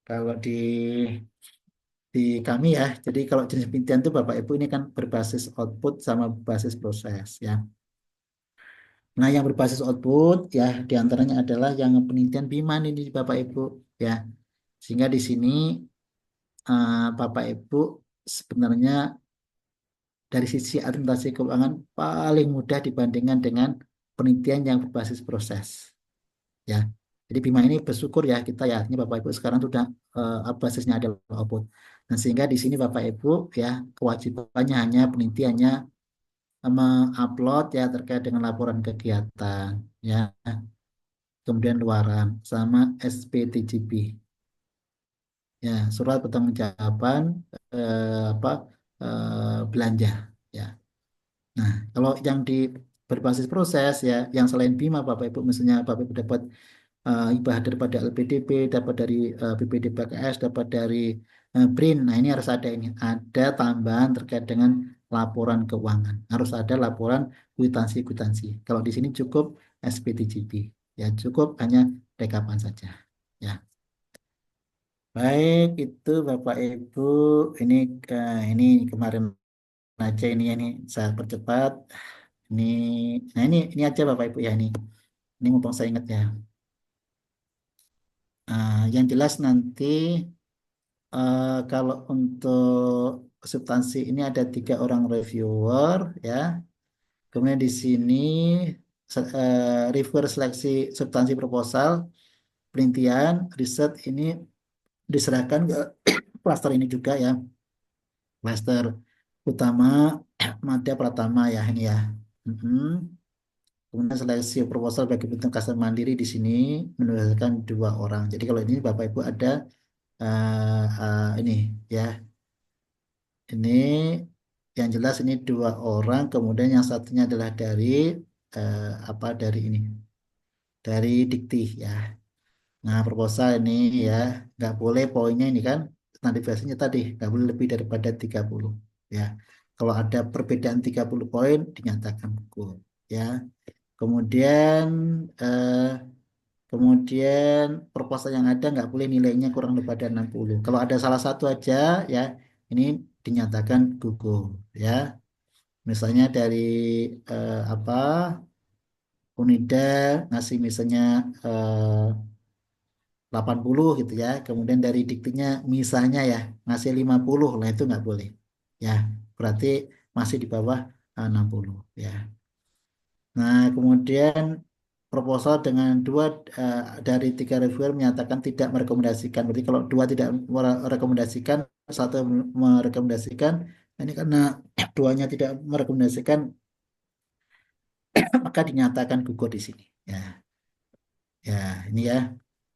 kalau di kami ya. Jadi kalau jenis penelitian itu Bapak Ibu ini kan berbasis output sama berbasis proses ya. Nah, yang berbasis output ya diantaranya adalah yang penelitian BIMAN ini Bapak Ibu ya. Sehingga di sini Bapak Ibu sebenarnya dari sisi administrasi keuangan paling mudah dibandingkan dengan penelitian yang berbasis proses ya. Jadi Bima ini bersyukur ya kita ya, ini Bapak Ibu sekarang sudah basisnya adalah output. Dan sehingga di sini Bapak Ibu ya kewajibannya hanya penelitiannya mengupload ya terkait dengan laporan kegiatan ya, kemudian luaran sama SPTJB ya, surat pertanggungjawaban apa belanja ya. Nah, kalau yang di berbasis proses ya, yang selain Bima Bapak Ibu misalnya Bapak Ibu dapat hibah daripada LPDP, dapat dari BPD PKS, dapat dari BRIN. Nah, ini harus ada ini, ada tambahan terkait dengan laporan keuangan. Harus ada laporan kwitansi-kwitansi. Kalau di sini cukup SPTJB. Ya, cukup hanya rekapan saja. Ya. Baik, itu Bapak Ibu, ini ini kemarin aja ini saya percepat. Ini, nah ini aja Bapak Ibu ya ini. Ini mumpung saya ingat ya. Yang jelas nanti kalau untuk substansi ini ada 3 orang reviewer ya. Kemudian di sini reviewer seleksi substansi proposal, penelitian, riset ini diserahkan ke klaster ini juga ya. Klaster utama Madya Pratama ya ini ya. Mhm. Kemudian seleksi proposal bagi bentuk klaster mandiri di sini menuliskan 2 orang. Jadi kalau ini Bapak Ibu ada ini ya. Ini yang jelas ini 2 orang. Kemudian yang satunya adalah dari dari ini dari dikti ya. Nah, proposal ini ya, nggak boleh poinnya ini kan, nanti biasanya tadi, nggak boleh lebih daripada 30. Ya. Kalau ada perbedaan 30 poin, dinyatakan gugur. Ya. Kemudian, eh, kemudian proposal yang ada nggak boleh nilainya kurang daripada 60. Kalau ada salah satu aja, ya, ini dinyatakan gugur. Ya. Misalnya dari apa, Unida ngasih misalnya 80 gitu ya. Kemudian dari diktinya misalnya ya ngasih 50 lah itu nggak boleh. Ya, berarti masih di bawah 60 ya. Nah, kemudian proposal dengan dari 3 reviewer menyatakan tidak merekomendasikan. Berarti kalau 2 tidak merekomendasikan, 1 merekomendasikan, ini karena 2-nya tidak merekomendasikan, maka dinyatakan gugur di sini. Ya, ya ini ya.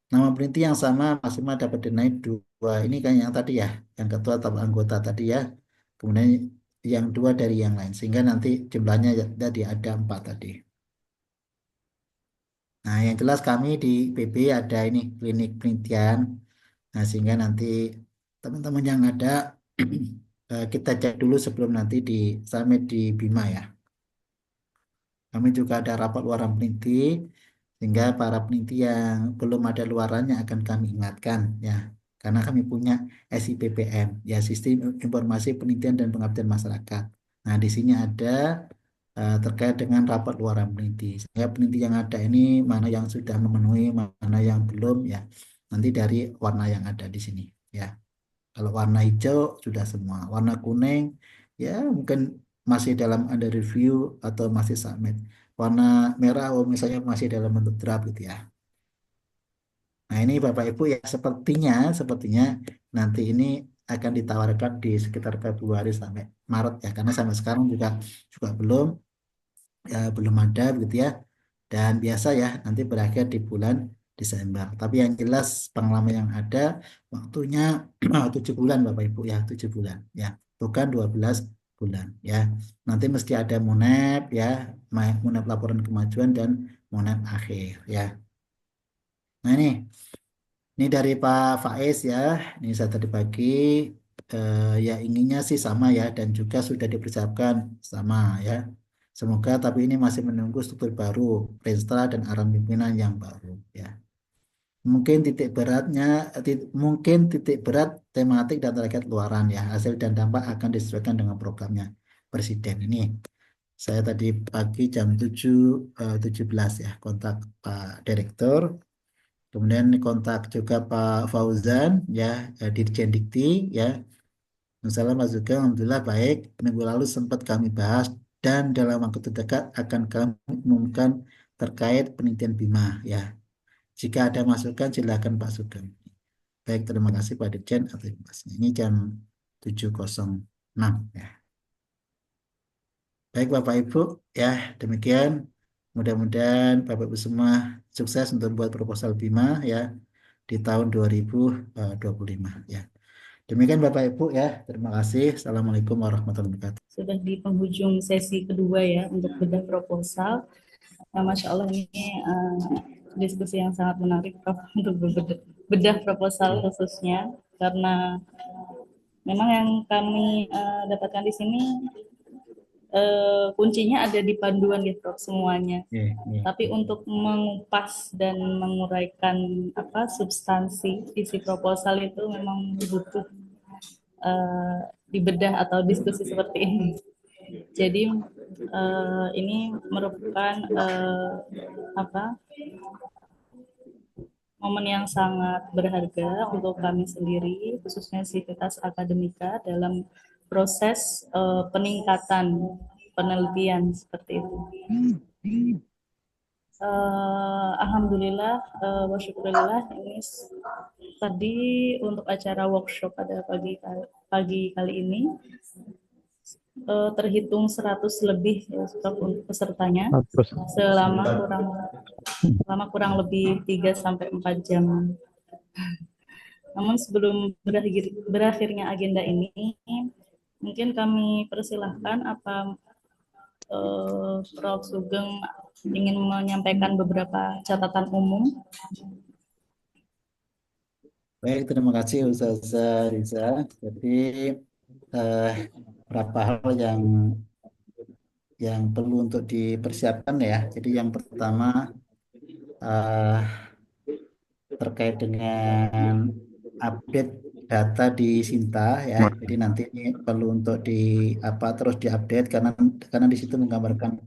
Nama peneliti yang sama maksimal dapat dinaik 2. Ini kan yang tadi ya, yang ketua atau anggota tadi ya. Kemudian yang 2 dari yang lain. Sehingga nanti jumlahnya jadi ada 4 tadi. Nah, yang jelas kami di PB ada ini klinik penelitian. Nah, sehingga nanti teman-teman yang ada kita cek dulu sebelum nanti di summit di Bima ya. Kami juga ada rapat luaran peneliti, sehingga para peneliti yang belum ada luarannya akan kami ingatkan ya. Karena kami punya SIPPM, ya Sistem Informasi Penelitian dan Pengabdian Masyarakat. Nah, di sini ada terkait dengan rapat luaran peneliti. Sehingga peneliti yang ada ini mana yang sudah memenuhi, mana yang belum ya. Nanti dari warna yang ada di sini ya. Kalau warna hijau sudah semua, warna kuning ya mungkin masih dalam under review atau masih submit. Warna merah oh misalnya masih dalam bentuk draft gitu ya. Nah ini Bapak Ibu ya sepertinya nanti ini akan ditawarkan di sekitar Februari sampai Maret ya karena sampai sekarang juga belum ada begitu ya. Dan biasa ya nanti berakhir di bulan Desember. Tapi yang jelas pengalaman yang ada waktunya 7 bulan Bapak Ibu ya 7 bulan ya bukan 12 bulan ya. Nanti mesti ada munep ya munep laporan kemajuan dan munep akhir ya. Nah ini dari Pak Faiz ya. Ini saya tadi pagi ya inginnya sih sama ya dan juga sudah dipersiapkan sama ya. Semoga tapi ini masih menunggu struktur baru, Renstra dan arahan pimpinan yang baru ya. Mungkin titik berat tematik dan target luaran ya. Hasil dan dampak akan disesuaikan dengan programnya Presiden ini. Saya tadi pagi jam 7.17 ya kontak Pak Direktur. Kemudian kontak juga Pak Fauzan ya Dirjen Dikti ya. Masalah Mas juga alhamdulillah baik. Minggu lalu sempat kami bahas dan dalam waktu terdekat akan kami umumkan terkait penelitian Bima ya. Jika ada masukan silakan Pak Sugeng. Baik, terima kasih Pak Dirjen atas informasinya. Ini jam 7.06 ya. Baik Bapak Ibu ya demikian. Mudah-mudahan Bapak Ibu semua sukses untuk membuat proposal Bima ya di tahun 2025 ya. Demikian Bapak Ibu ya. Terima kasih. Assalamualaikum warahmatullahi wabarakatuh. Sudah di penghujung sesi kedua ya untuk bedah proposal. Nah, Masya Allah ini diskusi yang sangat menarik Prof, untuk bedah proposal khususnya karena memang yang kami dapatkan di sini kuncinya ada di panduan gitu Prof, semuanya. Tapi untuk mengupas dan menguraikan substansi isi proposal itu memang butuh dibedah atau diskusi seperti ini. Jadi ini merupakan momen yang sangat berharga untuk kami sendiri, khususnya Sivitas Akademika dalam proses peningkatan penelitian seperti itu. Alhamdulillah, wa syukurillah, ini tadi untuk acara workshop pada pagi kali ini terhitung 100 lebih ya, stok untuk pesertanya Terus selama kurang lebih 3 sampai 4 jam. Namun sebelum berakhirnya agenda ini, mungkin kami persilahkan apa Prof. Sugeng ingin menyampaikan beberapa catatan umum. Baik, terima kasih Ustazah Riza. Jadi beberapa hal yang perlu untuk dipersiapkan ya. Jadi yang pertama eh, terkait dengan update data di Sinta ya. Jadi nanti ini perlu untuk terus diupdate karena di situ menggambarkan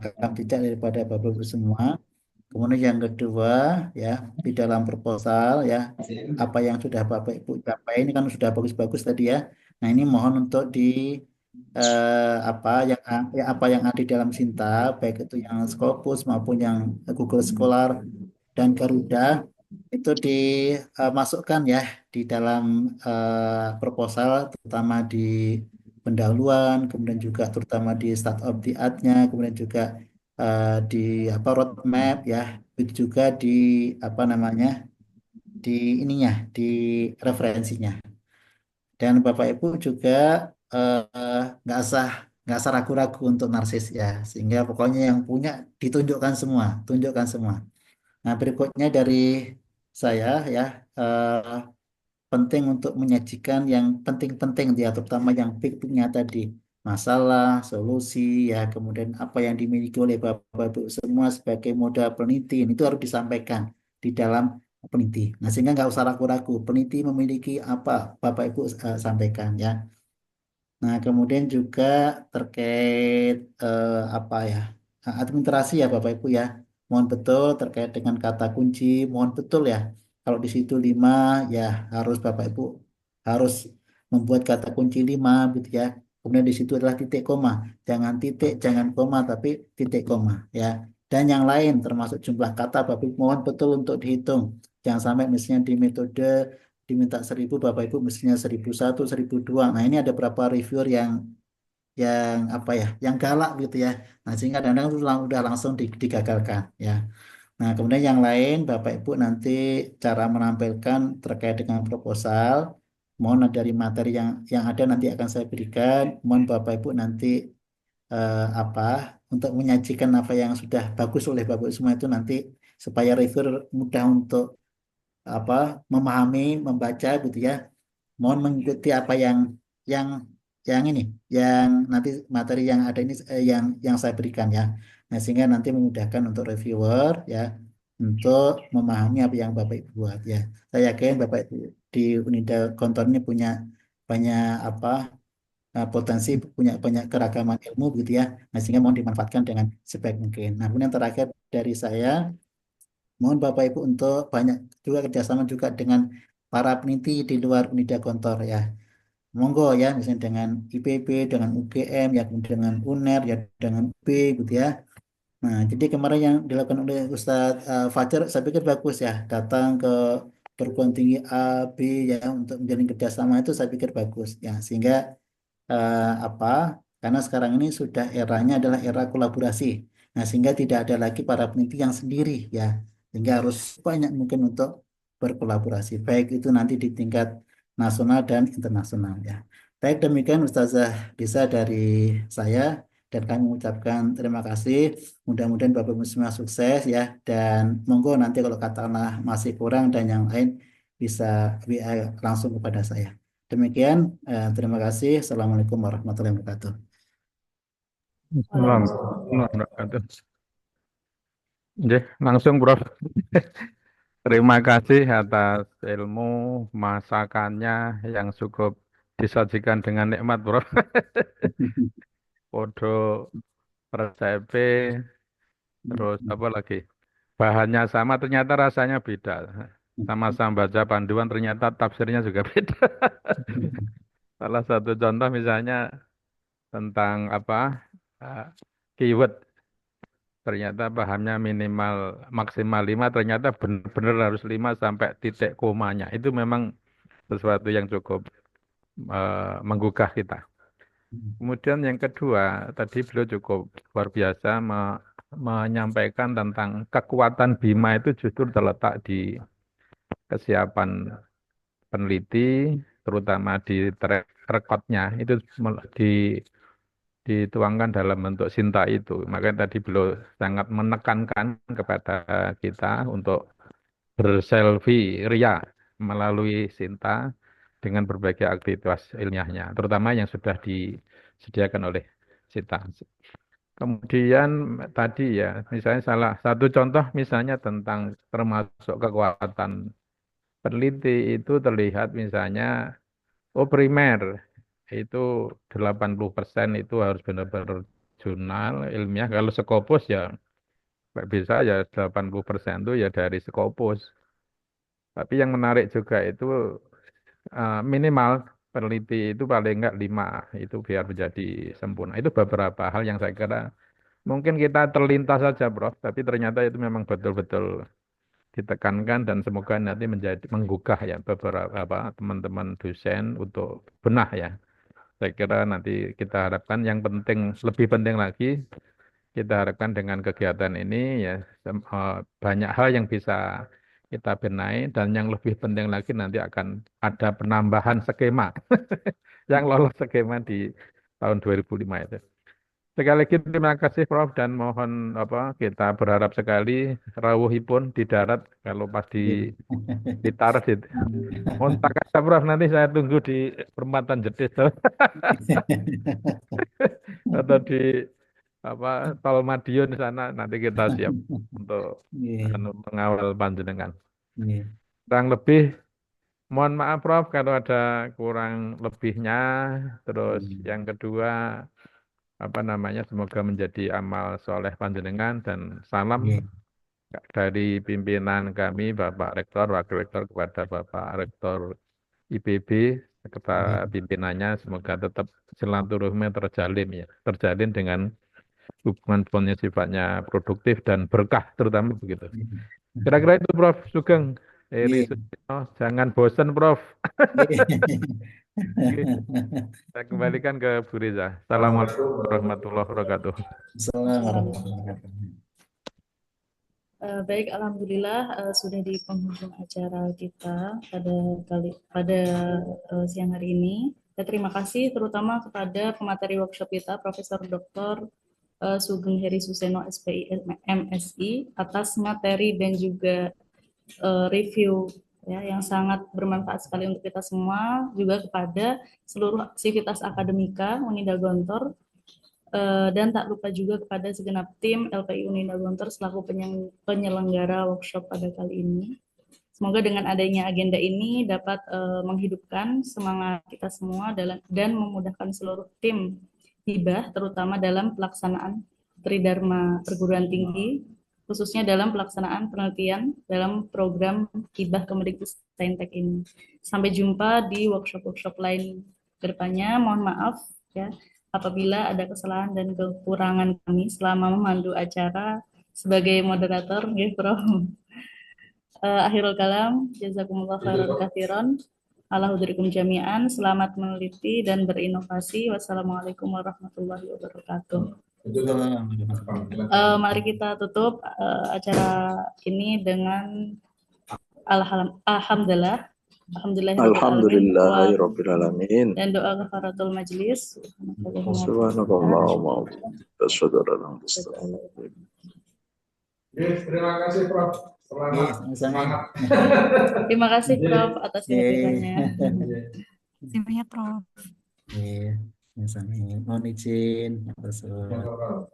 rekam jejak daripada Bapak Ibu semua. Kemudian yang kedua ya, di dalam proposal ya, apa yang sudah Bapak Ibu capai ini kan sudah bagus-bagus tadi ya. Nah, ini mohon untuk apa yang ada di dalam Sinta, baik itu yang Scopus maupun yang Google Scholar dan Garuda itu dimasukkan ya di dalam proposal, terutama di pendahuluan, kemudian juga terutama di start of the art-nya, kemudian juga di roadmap ya, itu juga di apa namanya di ininya, di referensinya. Dan Bapak Ibu juga nggak usah ragu-ragu untuk narsis ya, sehingga pokoknya yang punya ditunjukkan semua, tunjukkan semua. Nah, berikutnya dari saya ya, penting untuk menyajikan yang penting-penting dia, terutama yang big-bignya tadi, masalah, solusi, ya, kemudian apa yang dimiliki oleh Bapak Ibu semua sebagai modal peneliti, itu harus disampaikan di dalam peneliti. Nah, sehingga nggak usah ragu-ragu, peneliti memiliki apa, Bapak Ibu sampaikan ya. Nah, kemudian juga terkait apa ya, administrasi ya Bapak Ibu ya. Mohon betul terkait dengan kata kunci, mohon betul ya. Kalau di situ 5 ya harus Bapak Ibu harus membuat kata kunci 5 gitu ya. Kemudian di situ adalah titik koma. Jangan titik, jangan koma, tapi titik koma ya. Dan yang lain termasuk jumlah kata Bapak Ibu mohon betul untuk dihitung. Jangan sampai misalnya di metode diminta 1000, Bapak Ibu mestinya 1001, 1002. Nah, ini ada beberapa reviewer yang apa ya, yang galak gitu ya. Nah, sehingga kadang-kadang itu udah langsung digagalkan ya. Nah, kemudian yang lain Bapak Ibu nanti cara menampilkan terkait dengan proposal, mohon dari materi yang ada nanti akan saya berikan. Mohon Bapak Ibu nanti apa untuk menyajikan apa yang sudah bagus oleh Bapak Ibu semua itu nanti supaya reviewer mudah untuk apa memahami, membaca gitu ya. Mohon mengikuti apa yang yang ini, yang nanti materi yang ada ini yang saya berikan ya. Nah, sehingga nanti memudahkan untuk reviewer ya untuk memahami apa yang Bapak Ibu buat ya. Saya yakin Bapak Ibu di Unida Kontor ini punya banyak potensi, punya banyak keragaman ilmu gitu ya. Nah, sehingga mohon dimanfaatkan dengan sebaik mungkin. Nah, kemudian terakhir dari saya, mohon Bapak Ibu untuk banyak juga kerjasama juga dengan para peneliti di luar Unida Kontor ya. Monggo ya, misalnya dengan IPB, dengan UGM, ya dengan UNER, ya dengan UB gitu ya. Nah, jadi kemarin yang dilakukan oleh Ustadz Fajar, saya pikir bagus ya, datang ke perguruan tinggi A, B ya untuk menjalin kerjasama itu saya pikir bagus ya, sehingga apa? Karena sekarang ini sudah eranya adalah era kolaborasi. Nah, sehingga tidak ada lagi para peneliti yang sendiri ya. Sehingga harus banyak mungkin untuk berkolaborasi. Baik itu nanti di tingkat nasional dan internasional ya. Baik demikian Ustazah Lisa dari saya dan kami mengucapkan terima kasih. Mudah-mudahan Bapak Ibu semua sukses ya dan monggo nanti kalau katakanlah masih kurang dan yang lain bisa WA langsung kepada saya. Demikian, terima kasih. Assalamualaikum warahmatullahi wabarakatuh. Nggih, langsung Prof. Terima kasih atas ilmu masakannya yang cukup disajikan dengan nikmat, Prof. Podo resepe, terus apa lagi? Bahannya sama, ternyata rasanya beda. Sama-sama baca panduan, ternyata tafsirnya juga beda. Salah satu contoh misalnya tentang apa keyword, ternyata pahamnya minimal maksimal 5, ternyata benar-benar harus 5 sampai titik komanya. Itu memang sesuatu yang cukup menggugah kita. Kemudian yang kedua, tadi beliau cukup luar biasa menyampaikan tentang kekuatan Bima itu justru terletak di kesiapan peneliti, terutama di track recordnya itu di dituangkan dalam bentuk Sinta itu. Makanya tadi beliau sangat menekankan kepada kita untuk berselfie ria melalui Sinta dengan berbagai aktivitas ilmiahnya, terutama yang sudah disediakan oleh Sinta. Kemudian tadi ya, misalnya salah satu contoh misalnya tentang termasuk kekuatan peneliti itu terlihat misalnya, oh primer itu 80% itu harus benar-benar jurnal ilmiah. Kalau Scopus ya nggak bisa ya 80% itu ya dari Scopus. Tapi yang menarik juga itu minimal peneliti itu paling nggak 5 itu biar menjadi sempurna. Itu beberapa hal yang saya kira mungkin kita terlintas saja, Prof. Tapi ternyata itu memang betul-betul ditekankan dan semoga nanti menjadi menggugah ya beberapa apa, teman-teman dosen untuk benah ya. Saya kira nanti kita harapkan yang penting, lebih penting lagi, kita harapkan dengan kegiatan ini ya banyak hal yang bisa kita benahi dan yang lebih penting lagi nanti akan ada penambahan skema yang lolos skema di tahun 2005 itu. Sekali lagi terima kasih Prof dan mohon apa kita berharap sekali rawuhipun di darat kalau pas ditaruh di kontak aja Prof, nanti saya tunggu di perempatan Jetis atau di apa Tol Madiun di sana nanti kita siap untuk Iya, mengawal panjenengan. iya. Kurang lebih mohon maaf Prof kalau ada kurang lebihnya. Terus yang kedua apa namanya semoga menjadi amal soleh panjenengan dan salam Iya. dari pimpinan kami Bapak Rektor, Wakil Rektor kepada Bapak Rektor IPB serta Iya. pimpinannya semoga tetap silaturahmi terjalin dengan hubungan sifatnya produktif dan berkah terutama begitu. Kira-kira itu Prof Sugeng. Heri Iya. Susilo, jangan bosan Prof. Iya. Oke, saya kembalikan ke Bu Riza. Assalamualaikum warahmatullahi wabarakatuh. Assalamualaikum warahmatullahi wabarakatuh. Baik, alhamdulillah sudah di penghujung acara kita pada siang hari ini. Terima kasih terutama kepada pemateri workshop kita Profesor Dr. Sugeng Heri Suseno SPI MSI atas materi dan juga review ya yang sangat bermanfaat sekali untuk kita semua, juga kepada seluruh aktivitas akademika Unida Gontor, dan tak lupa juga kepada segenap tim LPI Unida Gontor selaku penyelenggara workshop pada kali ini. Semoga dengan adanya agenda ini dapat menghidupkan semangat kita semua dan memudahkan seluruh tim hibah, terutama dalam pelaksanaan Tridharma Perguruan Tinggi, khususnya dalam pelaksanaan penelitian dalam program hibah Kemendikbudristek ini. Sampai jumpa di workshop-workshop lain kedepannya. Mohon maaf ya apabila ada kesalahan dan kekurangan kami selama memandu acara sebagai moderator, ya, Prof. Akhirul kalam, jazakumullah khairan katsiran. Ala hudrikum jami'an, selamat meneliti dan berinovasi. Wassalamualaikum warahmatullahi wabarakatuh. Mari kita tutup acara ini dengan alhamdulillah. Alhamdulillahirabbil alamin. Dan doa kafaratul majlis. Subhanallahumma asyhadu an la ilaha Terima kasih Prof. Selamat semangat. Terima kasih Prof atas kehadirannya. Terima kasih Prof. Iya, sama. Mohon izin, Profesor.